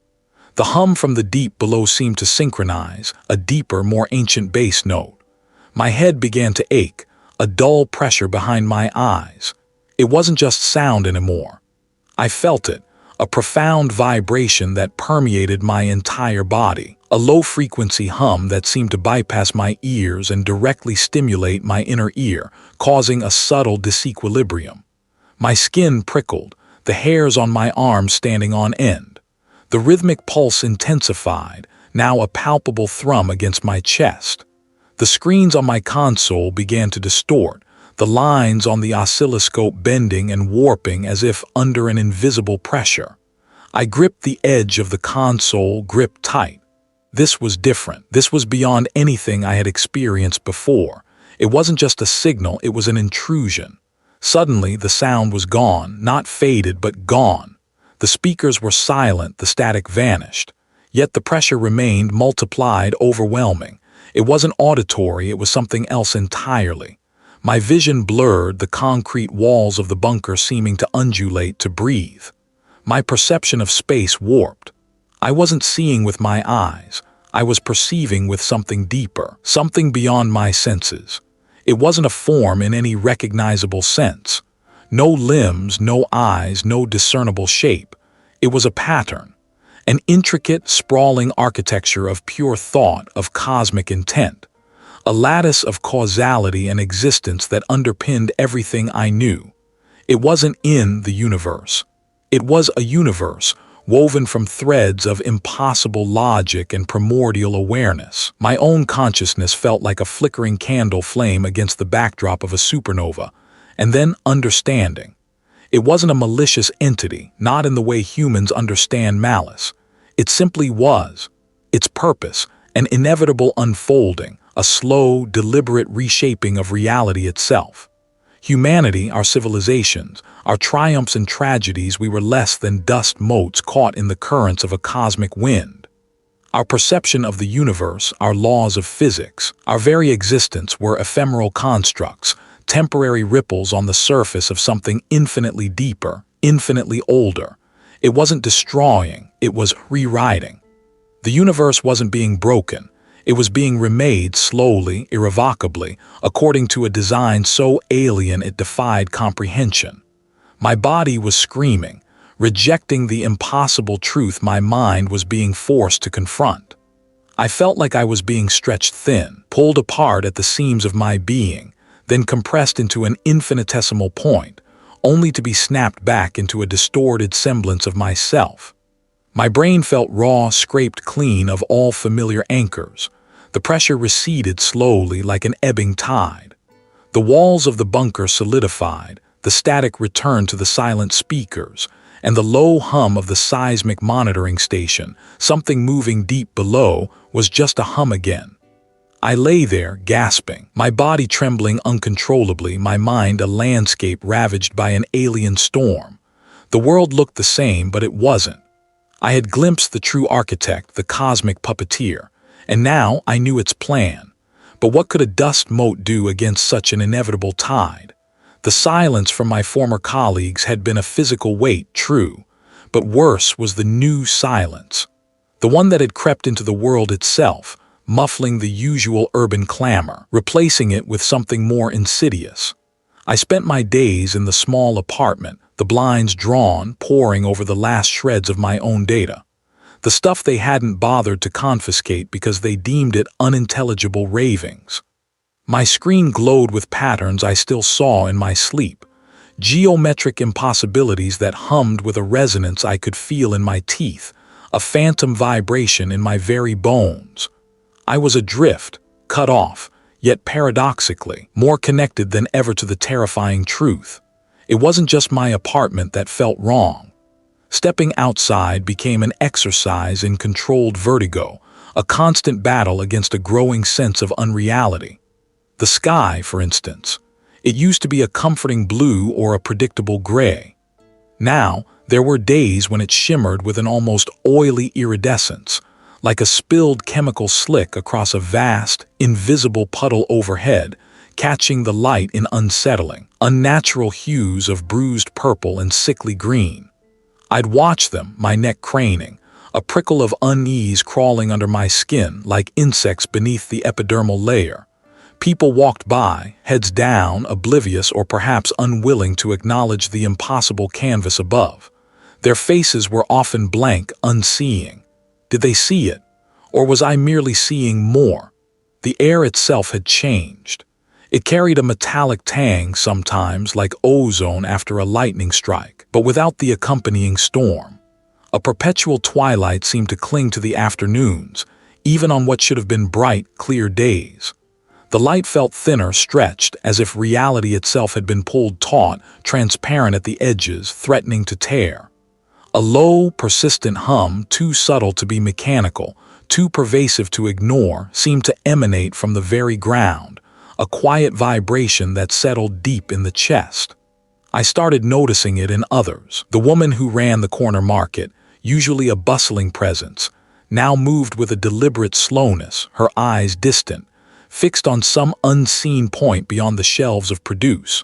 The hum from the deep below seemed to synchronize, a deeper, more ancient bass note. My head began to ache, a dull pressure behind my eyes. It wasn't just sound anymore. I felt it, a profound vibration that permeated my entire body, a low-frequency hum that seemed to bypass my ears and directly stimulate my inner ear, causing a subtle disequilibrium. My skin prickled, the hairs on my arms standing on end. The rhythmic pulse intensified, now a palpable thrum against my chest. The screens on my console began to distort, the lines on the oscilloscope bending and warping as if under an invisible pressure. I gripped the edge of the console, gripped tight. This was different. This was beyond anything I had experienced before. It wasn't just a signal, it was an intrusion. Suddenly, the sound was gone, not faded, but gone. The speakers were silent, the static vanished. Yet the pressure remained, multiplied, overwhelming. It wasn't auditory, it was something else entirely. My vision blurred, the concrete walls of the bunker seeming to undulate, to breathe. My perception of space warped. I wasn't seeing with my eyes. I was perceiving with something deeper, something beyond my senses. It wasn't a form in any recognizable sense. No limbs, no eyes, no discernible shape. It was a pattern. An intricate, sprawling architecture of pure thought, of cosmic intent. A lattice of causality and existence that underpinned everything I knew. It wasn't in the universe. It was a universe, woven from threads of impossible logic and primordial awareness. My own consciousness felt like a flickering candle flame against the backdrop of a supernova. And then understanding. It wasn't a malicious entity, not in the way humans understand malice. It simply was. Its purpose, an inevitable unfolding, a slow, deliberate reshaping of reality itself. Humanity, our civilizations, our triumphs and tragedies, we were less than dust motes caught in the currents of a cosmic wind. Our perception of the universe, our laws of physics, our very existence were ephemeral constructs, temporary ripples on the surface of something infinitely deeper, infinitely older. It wasn't destroying, it was rewriting. The universe wasn't being broken. It was being remade slowly, irrevocably, according to a design so alien it defied comprehension. My body was screaming, rejecting the impossible truth my mind was being forced to confront. I felt like I was being stretched thin, pulled apart at the seams of my being, then compressed into an infinitesimal point, only to be snapped back into a distorted semblance of myself. My brain felt raw, scraped clean of all familiar anchors. The pressure receded slowly like an ebbing tide. The walls of the bunker solidified, the static returned to the silent speakers, and the low hum of the seismic monitoring station, something moving deep below, was just a hum again. I lay there, gasping, my body trembling uncontrollably, my mind a landscape ravaged by an alien storm. The world looked the same, but it wasn't. I had glimpsed the true architect, the cosmic puppeteer, and now I knew its plan. But what could a dust mote do against such an inevitable tide? The silence from my former colleagues had been a physical weight, true, but worse was the new silence. The one that had crept into the world itself, muffling the usual urban clamor, replacing it with something more insidious. I spent my days in the small apartment, the blinds drawn, poring over the last shreds of my own data. The stuff they hadn't bothered to confiscate because they deemed it unintelligible ravings. My screen glowed with patterns I still saw in my sleep, geometric impossibilities that hummed with a resonance I could feel in my teeth, a phantom vibration in my very bones. I was adrift, cut off, yet paradoxically, more connected than ever to the terrifying truth. It wasn't just my apartment that felt wrong. Stepping outside became an exercise in controlled vertigo, a constant battle against a growing sense of unreality. The sky, for instance. It used to be a comforting blue or a predictable gray. Now, there were days when it shimmered with an almost oily iridescence, like a spilled chemical slick across a vast, invisible puddle overhead, catching the light in unsettling, unnatural hues of bruised purple and sickly green. I'd watch them, my neck craning, a prickle of unease crawling under my skin like insects beneath the epidermal layer. People walked by, heads down, oblivious or perhaps unwilling to acknowledge the impossible canvas above. Their faces were often blank, unseeing. Did they see it? Or was I merely seeing more? The air itself had changed. It carried a metallic tang sometimes, like ozone after a lightning strike, but without the accompanying storm. A perpetual twilight seemed to cling to the afternoons, even on what should have been bright, clear days. The light felt thinner, stretched, as if reality itself had been pulled taut, transparent at the edges, threatening to tear. A low, persistent hum, too subtle to be mechanical, too pervasive to ignore, seemed to emanate from the very ground, a quiet vibration that settled deep in the chest. I started noticing it in others. The woman who ran the corner market, usually a bustling presence, now moved with a deliberate slowness, her eyes distant, fixed on some unseen point beyond the shelves of produce.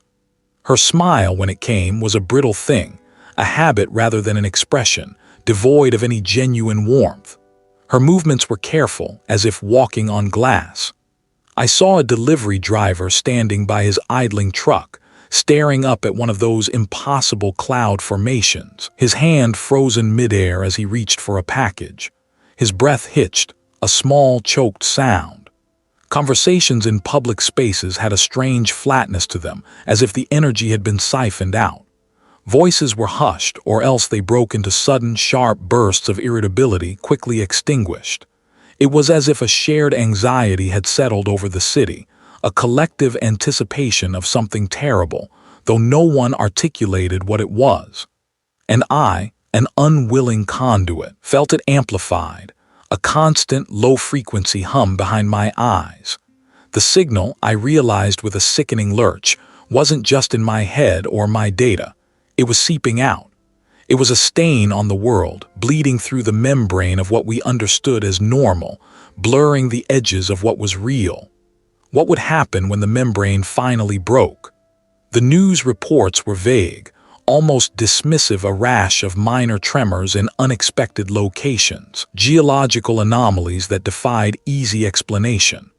Her smile, when it came, was a brittle thing, a habit rather than an expression, devoid of any genuine warmth. Her movements were careful, as if walking on glass. I saw a delivery driver standing by his idling truck, staring up at one of those impossible cloud formations, his hand frozen midair as he reached for a package. His breath hitched, a small, choked sound. Conversations in public spaces had a strange flatness to them, as if the energy had been siphoned out. Voices were hushed, or else they broke into sudden, sharp bursts of irritability quickly extinguished. It was as if a shared anxiety had settled over the city, a collective anticipation of something terrible, though no one articulated what it was. And I, an unwilling conduit, felt it amplified, a constant, low-frequency hum behind my eyes. The signal, I realized with a sickening lurch, wasn't just in my head or my data. It was seeping out. It was a stain on the world, bleeding through the membrane of what we understood as normal, blurring the edges of what was real. What would happen when the membrane finally broke? The news reports were vague, almost dismissive, a rash of minor tremors in unexpected locations, geological anomalies that defied easy explanation.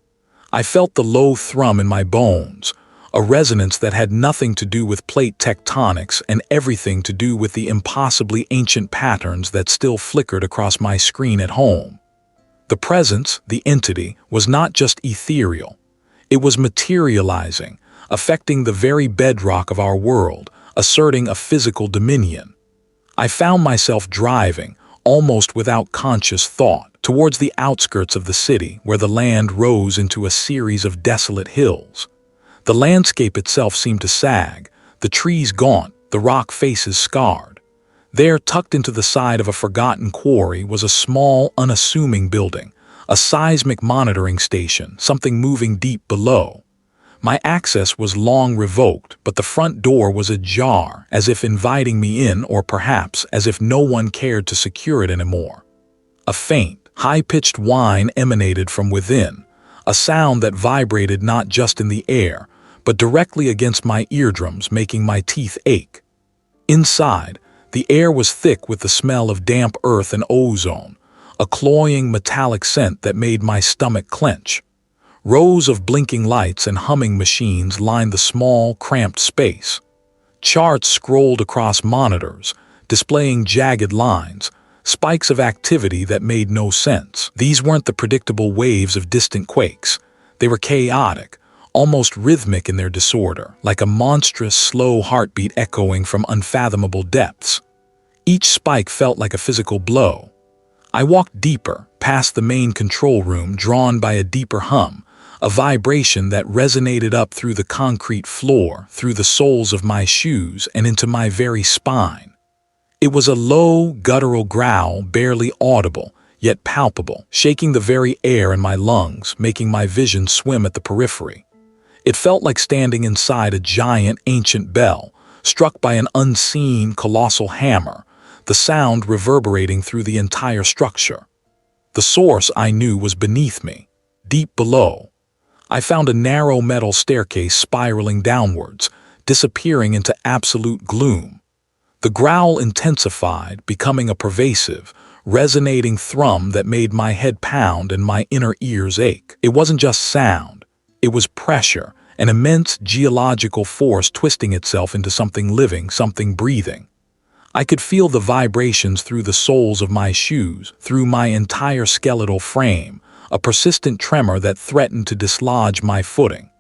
I felt the low thrum in my bones, a resonance that had nothing to do with plate tectonics and everything to do with the impossibly ancient patterns that still flickered across my screen at home. The presence, the entity, was not just ethereal. It was materializing, affecting the very bedrock of our world, asserting a physical dominion. I found myself driving, almost without conscious thought, towards the outskirts of the city where the land rose into a series of desolate hills. The landscape itself seemed to sag, the trees gaunt, the rock faces scarred. There, tucked into the side of a forgotten quarry, was a small, unassuming building, a seismic monitoring station, something moving deep below. My access was long revoked, but the front door was ajar, as if inviting me in, or perhaps as if no one cared to secure it anymore. A faint, high-pitched whine emanated from within, a sound that vibrated not just in the air, but directly against my eardrums, making my teeth ache. Inside, the air was thick with the smell of damp earth and ozone, a cloying metallic scent that made my stomach clench. Rows of blinking lights and humming machines lined the small, cramped space. Charts scrolled across monitors, displaying jagged lines, spikes of activity that made no sense. These weren't the predictable waves of distant quakes. They were chaotic, almost rhythmic in their disorder, like a monstrous, slow heartbeat echoing from unfathomable depths. Each spike felt like a physical blow. I walked deeper, past the main control room, drawn by a deeper hum, a vibration that resonated up through the concrete floor, through the soles of my shoes, and into my very spine. It was a low, guttural growl, barely audible, yet palpable, shaking the very air in my lungs, making my vision swim at the periphery. It felt like standing inside a giant, ancient bell, struck by an unseen, colossal hammer, the sound reverberating through the entire structure. The source, I knew, was beneath me, deep below. I found a narrow metal staircase spiraling downwards, disappearing into absolute gloom. The growl intensified, becoming a pervasive, resonating thrum that made my head pound and my inner ears ache. It wasn't just sound. It was pressure, an immense geological force twisting itself into something living, something breathing. I could feel the vibrations through the soles of my shoes, through my entire skeletal frame, a persistent tremor that threatened to dislodge my footing.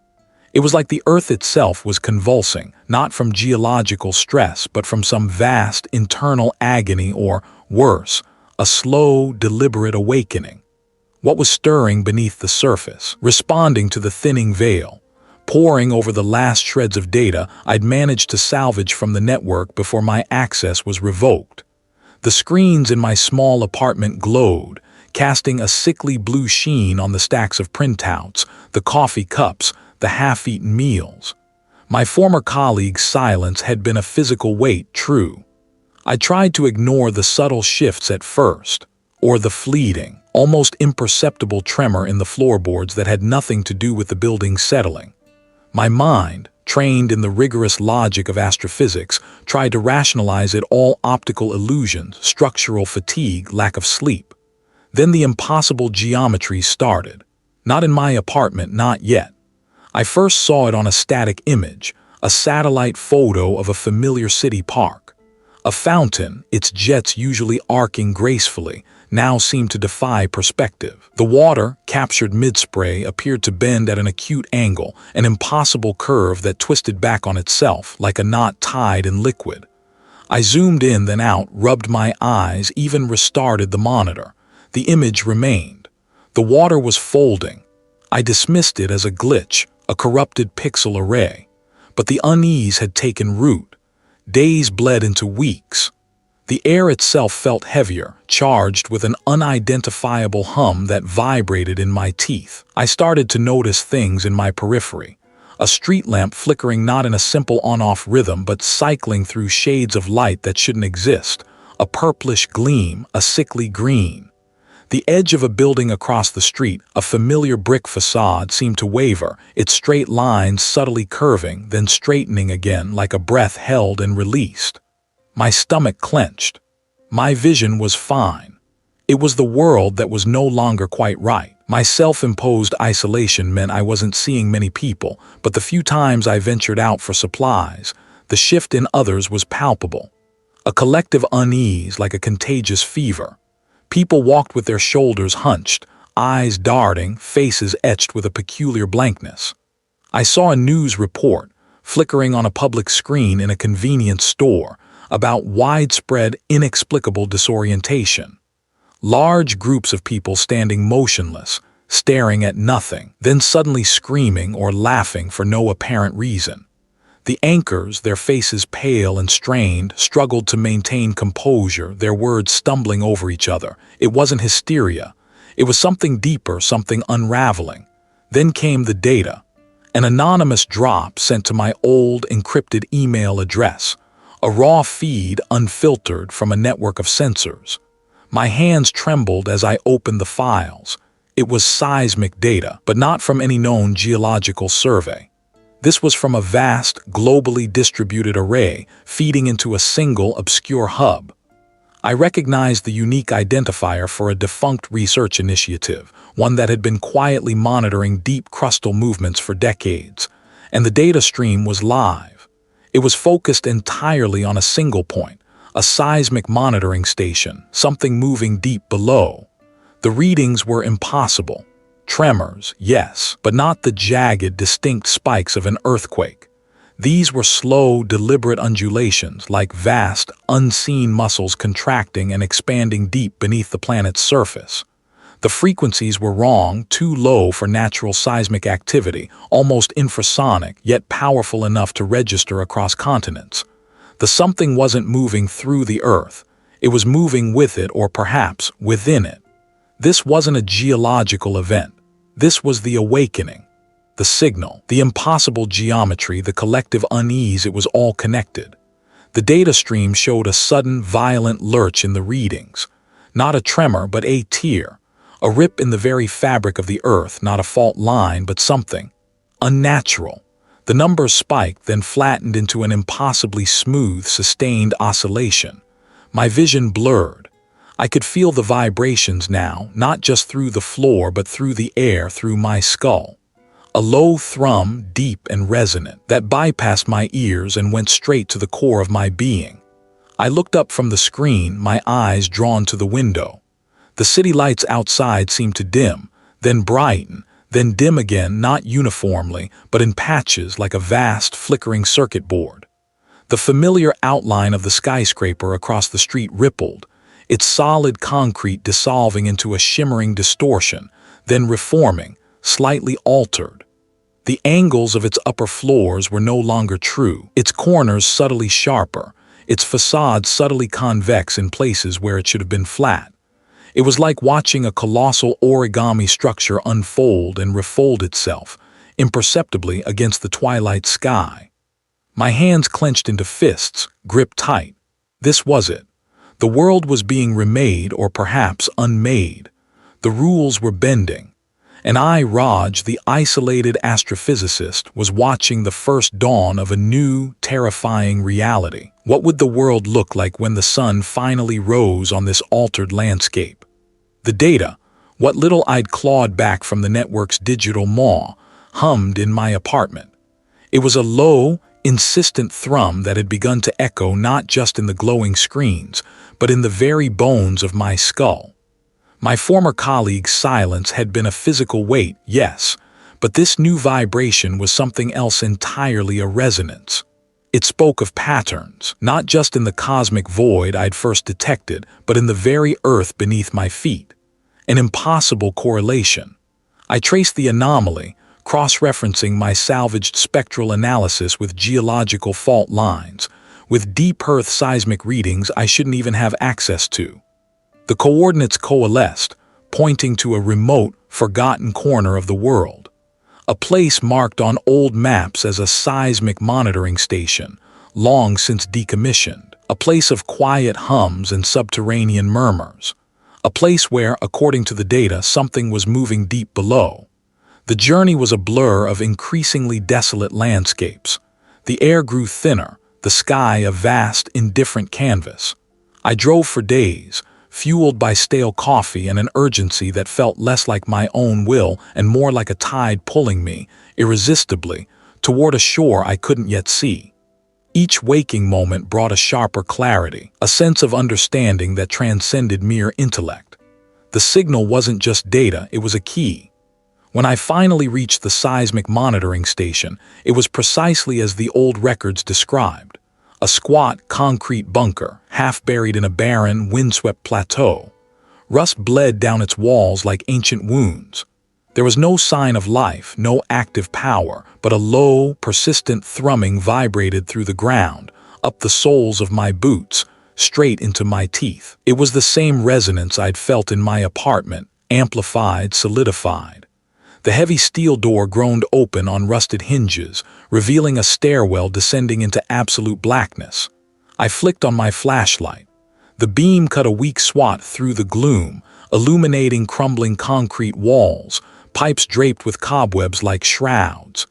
It was like the earth itself was convulsing, not from geological stress, but from some vast internal agony or, worse, a slow, deliberate awakening. What was stirring beneath the surface, responding to the thinning veil, poring over the last shreds of data I'd managed to salvage from the network before my access was revoked. The screens in my small apartment glowed, casting a sickly blue sheen on the stacks of printouts, the coffee cups, the half-eaten meals. My former colleague's silence had been a physical weight, true. I tried to ignore the subtle shifts at first, or the fleeting, almost imperceptible tremor in the floorboards that had nothing to do with the building settling. My mind, trained in the rigorous logic of astrophysics, tried to rationalize it all: optical illusions, structural fatigue, lack of sleep. Then the impossible geometry started. Not in my apartment, not yet. I first saw it on a static image, a satellite photo of a familiar city park. A fountain, its jets usually arcing gracefully, now seemed to defy perspective. The water, captured mid-spray, appeared to bend at an acute angle, an impossible curve that twisted back on itself like a knot tied in liquid. I zoomed in, then out, rubbed my eyes, even restarted the monitor. The image remained. The water was folding. I dismissed it as a glitch, a corrupted pixel array. But the unease had taken root. Days bled into weeks. The air itself felt heavier, charged with an unidentifiable hum that vibrated in my teeth. I started to notice things in my periphery. A street lamp flickering not in a simple on-off rhythm, but cycling through shades of light that shouldn't exist. A purplish gleam, a sickly green. The edge of a building across the street, a familiar brick facade, seemed to waver, its straight lines subtly curving, then straightening again like a breath held and released. My stomach clenched. My vision was fine. It was the world that was no longer quite right. My self-imposed isolation meant I wasn't seeing many people, but the few times I ventured out for supplies, the shift in others was palpable. A collective unease, like a contagious fever. People walked with their shoulders hunched, eyes darting, faces etched with a peculiar blankness. I saw a news report, flickering on a public screen in a convenience store, about widespread, inexplicable disorientation. Large groups of people standing motionless, staring at nothing, then suddenly screaming or laughing for no apparent reason. The anchors, their faces pale and strained, struggled to maintain composure, their words stumbling over each other. It wasn't hysteria. It was something deeper, something unraveling. Then came the data. An anonymous drop sent to my old encrypted email address. A raw feed unfiltered from a network of sensors. My hands trembled as I opened the files. It was seismic data, but not from any known geological survey. This was from a vast, globally distributed array feeding into a single, obscure hub. I recognized the unique identifier for a defunct research initiative, one that had been quietly monitoring deep crustal movements for decades, and the data stream was live. It was focused entirely on a single point, a seismic monitoring station, something moving deep below. The readings were impossible. Tremors, yes, but not the jagged, distinct spikes of an earthquake. These were slow, deliberate undulations, like vast, unseen muscles contracting and expanding deep beneath the planet's surface. The frequencies were wrong, too low for natural seismic activity, almost infrasonic, yet powerful enough to register across continents. The something wasn't moving through the Earth. It was moving with it, or perhaps within it. This wasn't a geological event. This was the awakening. The signal, the impossible geometry, the collective unease, it was all connected. The data stream showed a sudden, violent lurch in the readings. Not a tremor, but a tear. A rip in the very fabric of the Earth, not a fault line, but something unnatural. The numbers spiked, then flattened into an impossibly smooth, sustained oscillation. My vision blurred. I could feel the vibrations now, not just through the floor but through the air, through my skull. A low thrum, deep and resonant, that bypassed my ears and went straight to the core of my being. I looked up from the screen, my eyes drawn to the window. The city lights outside seemed to dim, then brighten, then dim again, not uniformly, but in patches like a vast, flickering circuit board. The familiar outline of the skyscraper across the street rippled, its solid concrete dissolving into a shimmering distortion, then reforming, slightly altered. The angles of its upper floors were no longer true, its corners subtly sharper, its facade subtly convex in places where it should have been flat. It was like watching a colossal origami structure unfold and refold itself, imperceptibly against the twilight sky. My hands clenched into fists, gripped tight. This was it. The world was being remade, or perhaps unmade. The rules were bending. And I, Raj, the isolated astrophysicist, was watching the first dawn of a new, terrifying reality. What would the world look like when the sun finally rose on this altered landscape? The data, what little I'd clawed back from the network's digital maw, hummed in my apartment. It was a low, insistent thrum that had begun to echo not just in the glowing screens, but in the very bones of my skull. My former colleague's silence had been a physical weight, yes, but this new vibration was something else entirely, a resonance. It spoke of patterns, not just in the cosmic void I'd first detected, but in the very earth beneath my feet. An impossible correlation. I traced the anomaly, cross-referencing my salvaged spectral analysis with geological fault lines, with deep Earth seismic readings I shouldn't even have access to. The coordinates coalesced, pointing to a remote, forgotten corner of the world. A place marked on old maps as a seismic monitoring station, long since decommissioned. A place of quiet hums and subterranean murmurs. A place where, according to the data, something was moving deep below. The journey was a blur of increasingly desolate landscapes. The air grew thinner, the sky a vast, indifferent canvas. I drove for days, fueled by stale coffee and an urgency that felt less like my own will and more like a tide pulling me, irresistibly, toward a shore I couldn't yet see. Each waking moment brought a sharper clarity, a sense of understanding that transcended mere intellect. The signal wasn't just data, it was a key. When I finally reached the seismic monitoring station, it was precisely as the old records described. A squat, concrete bunker, half buried in a barren, windswept plateau. Rust bled down its walls like ancient wounds. There was no sign of life, no active power, but a low, persistent thrumming vibrated through the ground, up the soles of my boots, straight into my teeth. It was the same resonance I'd felt in my apartment, amplified, solidified. The heavy steel door groaned open on rusted hinges, revealing a stairwell descending into absolute blackness. I flicked on my flashlight. The beam cut a weak swath through the gloom, illuminating crumbling concrete walls, pipes draped with cobwebs like shrouds.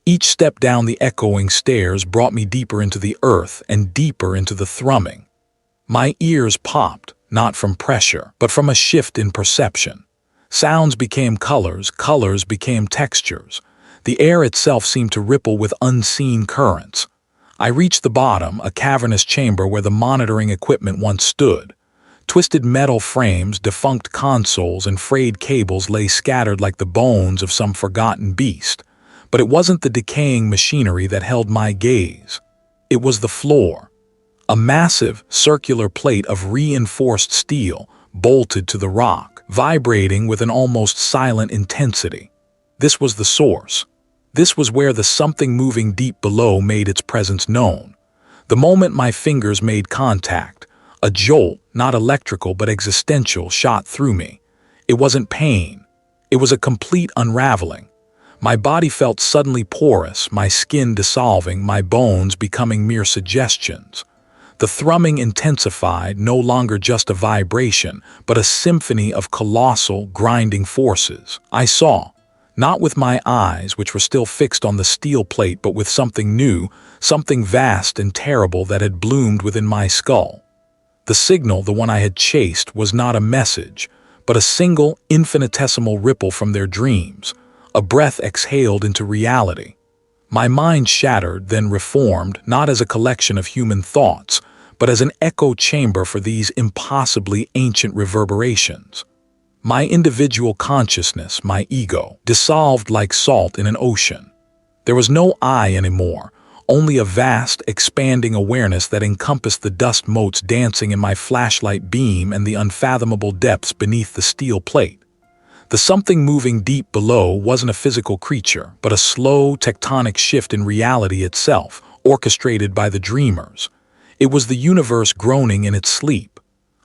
Each step down the echoing stairs brought me deeper into the earth and deeper into the thrumming. My ears popped, not from pressure, but from a shift in perception. Sounds became colors, colors became textures. The air itself seemed to ripple with unseen currents. I reached the bottom, a cavernous chamber where the monitoring equipment once stood. Twisted metal frames, defunct consoles, and frayed cables lay scattered like the bones of some forgotten beast. But it wasn't the decaying machinery that held my gaze. It was the floor. A massive, circular plate of reinforced steel, bolted to the rock, vibrating with an almost silent intensity. This was the source. This was where the something moving deep below made its presence known. The moment my fingers made contact, a jolt, not electrical but existential, shot through me. It wasn't pain. It was a complete unraveling. My body felt suddenly porous, my skin dissolving, my bones becoming mere suggestions. The thrumming intensified, no longer just a vibration, but a symphony of colossal, grinding forces. I saw, not with my eyes, which were still fixed on the steel plate, but with something new, something vast and terrible that had bloomed within my skull. The signal, the one I had chased, was not a message, but a single, infinitesimal ripple from their dreams, a breath exhaled into reality. My mind shattered, then reformed, not as a collection of human thoughts, but as an echo chamber for these impossibly ancient reverberations. My individual consciousness, my ego, dissolved like salt in an ocean. There was no I anymore, only a vast, expanding awareness that encompassed the dust motes dancing in my flashlight beam and the unfathomable depths beneath the steel plate. The something moving deep below wasn't a physical creature, but a slow, tectonic shift in reality itself, orchestrated by the dreamers. It was the universe groaning in its sleep.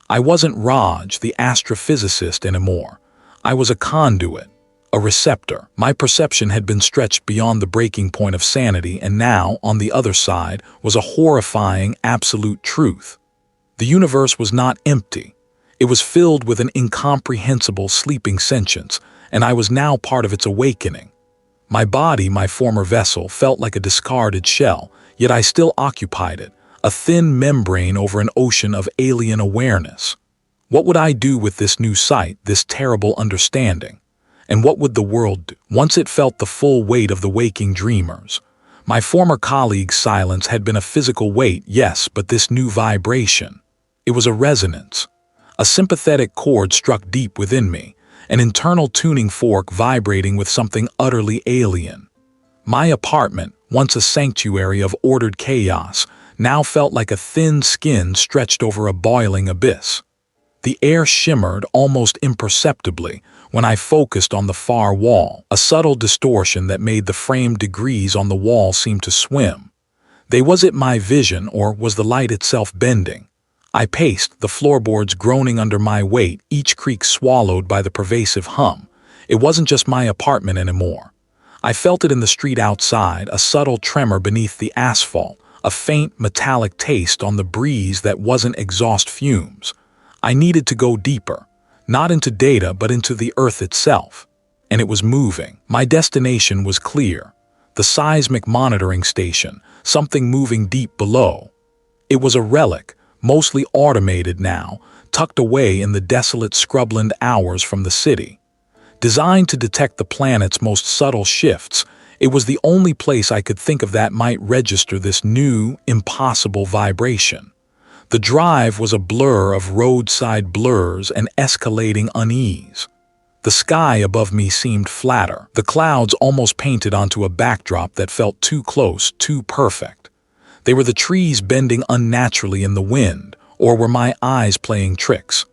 I wasn't Raj, the astrophysicist, anymore. I was a conduit, a receptor. My perception had been stretched beyond the breaking point of sanity, and now, on the other side, was a horrifying, absolute truth. The universe was not empty. It was filled with an incomprehensible sleeping sentience, and I was now part of its awakening. My body, my former vessel, felt like a discarded shell, yet I still occupied it, a thin membrane over an ocean of alien awareness. What would I do with this new sight, this terrible understanding? And what would the world do? Once it felt the full weight of the waking dreamers. My former colleague's silence had been a physical weight, yes, but this new vibration. It was a resonance. A sympathetic chord struck deep within me, an internal tuning fork vibrating with something utterly alien. My apartment, once a sanctuary of ordered chaos, now felt like a thin skin stretched over a boiling abyss. The air shimmered almost imperceptibly when I focused on the far wall, a subtle distortion that made the framed degrees on the wall seem to swim. Was it my vision, or was the light itself bending? I paced, the floorboards groaning under my weight, each creak swallowed by the pervasive hum. It wasn't just my apartment anymore. I felt it in the street outside, a subtle tremor beneath the asphalt, a faint metallic taste on the breeze that wasn't exhaust fumes. I needed to go deeper, not into data but into the earth itself. And it was moving. My destination was clear. The seismic monitoring station, something moving deep below. It was a relic, mostly automated now, tucked away in the desolate scrubland hours from the city. Designed to detect the planet's most subtle shifts, it was the only place I could think of that might register this new, impossible vibration. The drive was a blur of roadside blurs and escalating unease. The sky above me seemed flatter, the clouds almost painted onto a backdrop that felt too close, too perfect. They were the trees bending unnaturally in the wind, or were my eyes playing tricks?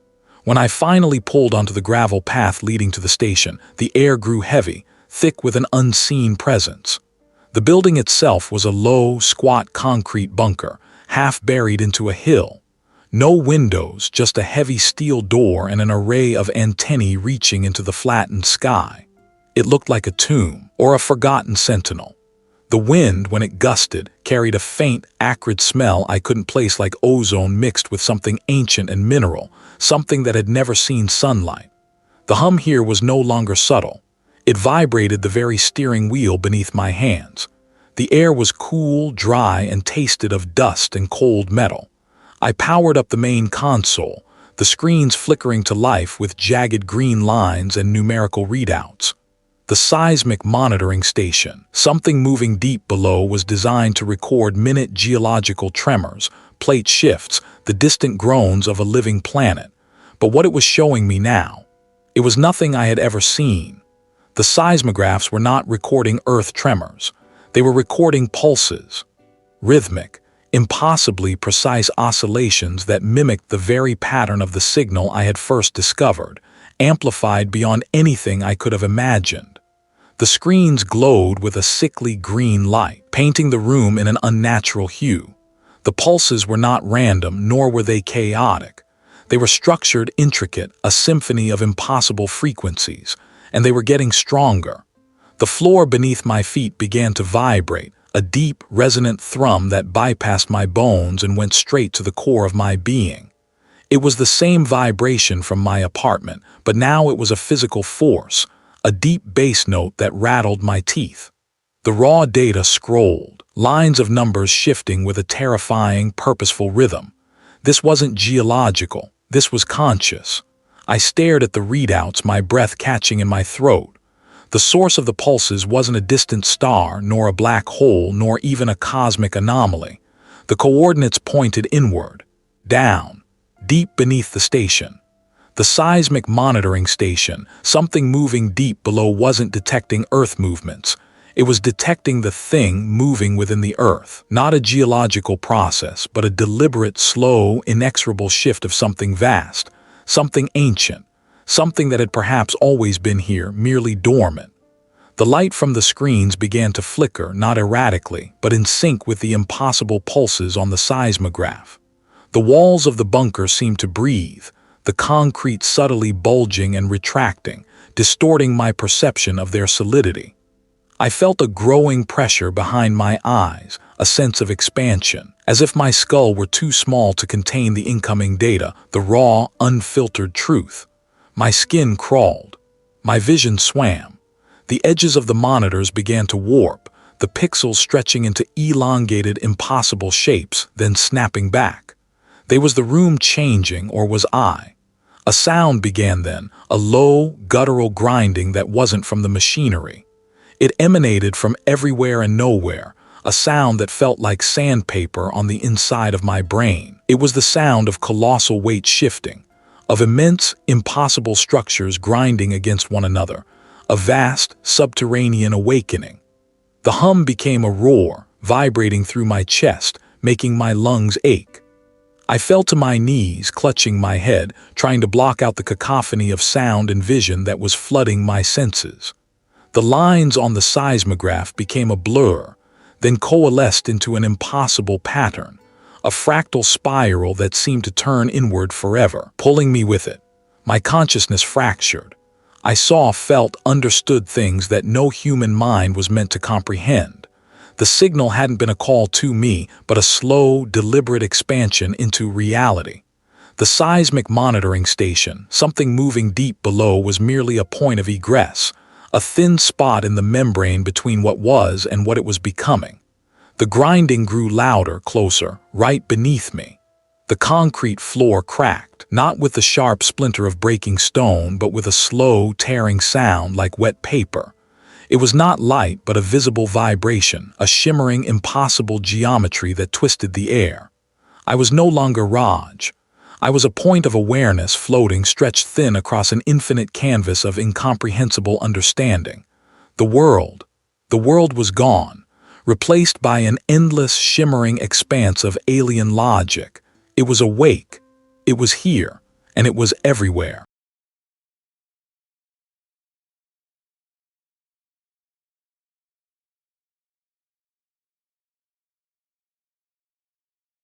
When I finally pulled onto the gravel path leading to the station, the air grew heavy, thick with an unseen presence. The building itself was a low, squat concrete bunker, half buried into a hill. No windows, just a heavy steel door and an array of antennae reaching into the flattened sky. It looked like a tomb, or a forgotten sentinel. The wind, when it gusted, carried a faint, acrid smell I couldn't place, like ozone mixed with something ancient and mineral, something that had never seen sunlight. The hum here was no longer subtle. It vibrated the very steering wheel beneath my hands. The air was cool, dry, and tasted of dust and cold metal. I powered up the main console, the screens flickering to life with jagged green lines and numerical readouts. The seismic monitoring station, something moving deep below, was designed to record minute geological tremors, plate shifts, the distant groans of a living planet. But what it was showing me now, it was nothing I had ever seen. The seismographs were not recording earth tremors. They were recording pulses, rhythmic, impossibly precise oscillations that mimicked the very pattern of the signal I had first discovered, amplified beyond anything I could have imagined. The screens glowed with a sickly green light, painting the room in an unnatural hue. The pulses were not random, nor were they chaotic. They were structured, intricate, a symphony of impossible frequencies, and they were getting stronger. The floor beneath my feet began to vibrate, a deep, resonant thrum that bypassed my bones and went straight to the core of my being. It was the same vibration from my apartment, but now it was a physical force, a deep bass note that rattled my teeth. The raw data scrolled, lines of numbers shifting with a terrifying, purposeful rhythm. This wasn't geological, this was conscious. I stared at the readouts, my breath catching in my throat. The source of the pulses wasn't a distant star, nor a black hole, nor even a cosmic anomaly. The coordinates pointed inward, down, deep beneath the station. The seismic monitoring station, something moving deep below, wasn't detecting Earth movements. It was detecting the thing moving within the Earth, not a geological process, but a deliberate, slow, inexorable shift of something vast, something ancient, something that had perhaps always been here, merely dormant. The light from the screens began to flicker, not erratically, but in sync with the impossible pulses on the seismograph. The walls of the bunker seemed to breathe, the concrete subtly bulging and retracting, distorting my perception of their solidity. I felt a growing pressure behind my eyes, a sense of expansion, as if my skull were too small to contain the incoming data, the raw, unfiltered truth. My skin crawled. My vision swam. The edges of the monitors began to warp, the pixels stretching into elongated, impossible shapes, then snapping back. Was the room changing, or was I? A sound began then, a low, guttural grinding that wasn't from the machinery. It emanated from everywhere and nowhere, a sound that felt like sandpaper on the inside of my brain. It was the sound of colossal weight shifting, of immense, impossible structures grinding against one another, a vast, subterranean awakening. The hum became a roar, vibrating through my chest, making my lungs ache. I fell to my knees, clutching my head, trying to block out the cacophony of sound and vision that was flooding my senses. The lines on the seismograph became a blur, then coalesced into an impossible pattern, a fractal spiral that seemed to turn inward forever, pulling me with it. My consciousness fractured. I saw, felt, understood things that no human mind was meant to comprehend. The signal hadn't been a call to me, but a slow, deliberate expansion into reality. The seismic monitoring station, something moving deep below, was merely a point of egress, a thin spot in the membrane between what was and what it was becoming. The grinding grew louder, closer, right beneath me. The concrete floor cracked, not with the sharp splinter of breaking stone, but with a slow, tearing sound like wet paper. It was not light, but a visible vibration, a shimmering, impossible geometry that twisted the air. I was no longer Raj. I was a point of awareness floating, stretched thin across an infinite canvas of incomprehensible understanding. The world was gone, replaced by an endless, shimmering expanse of alien logic. It was awake. It was here, and it was everywhere.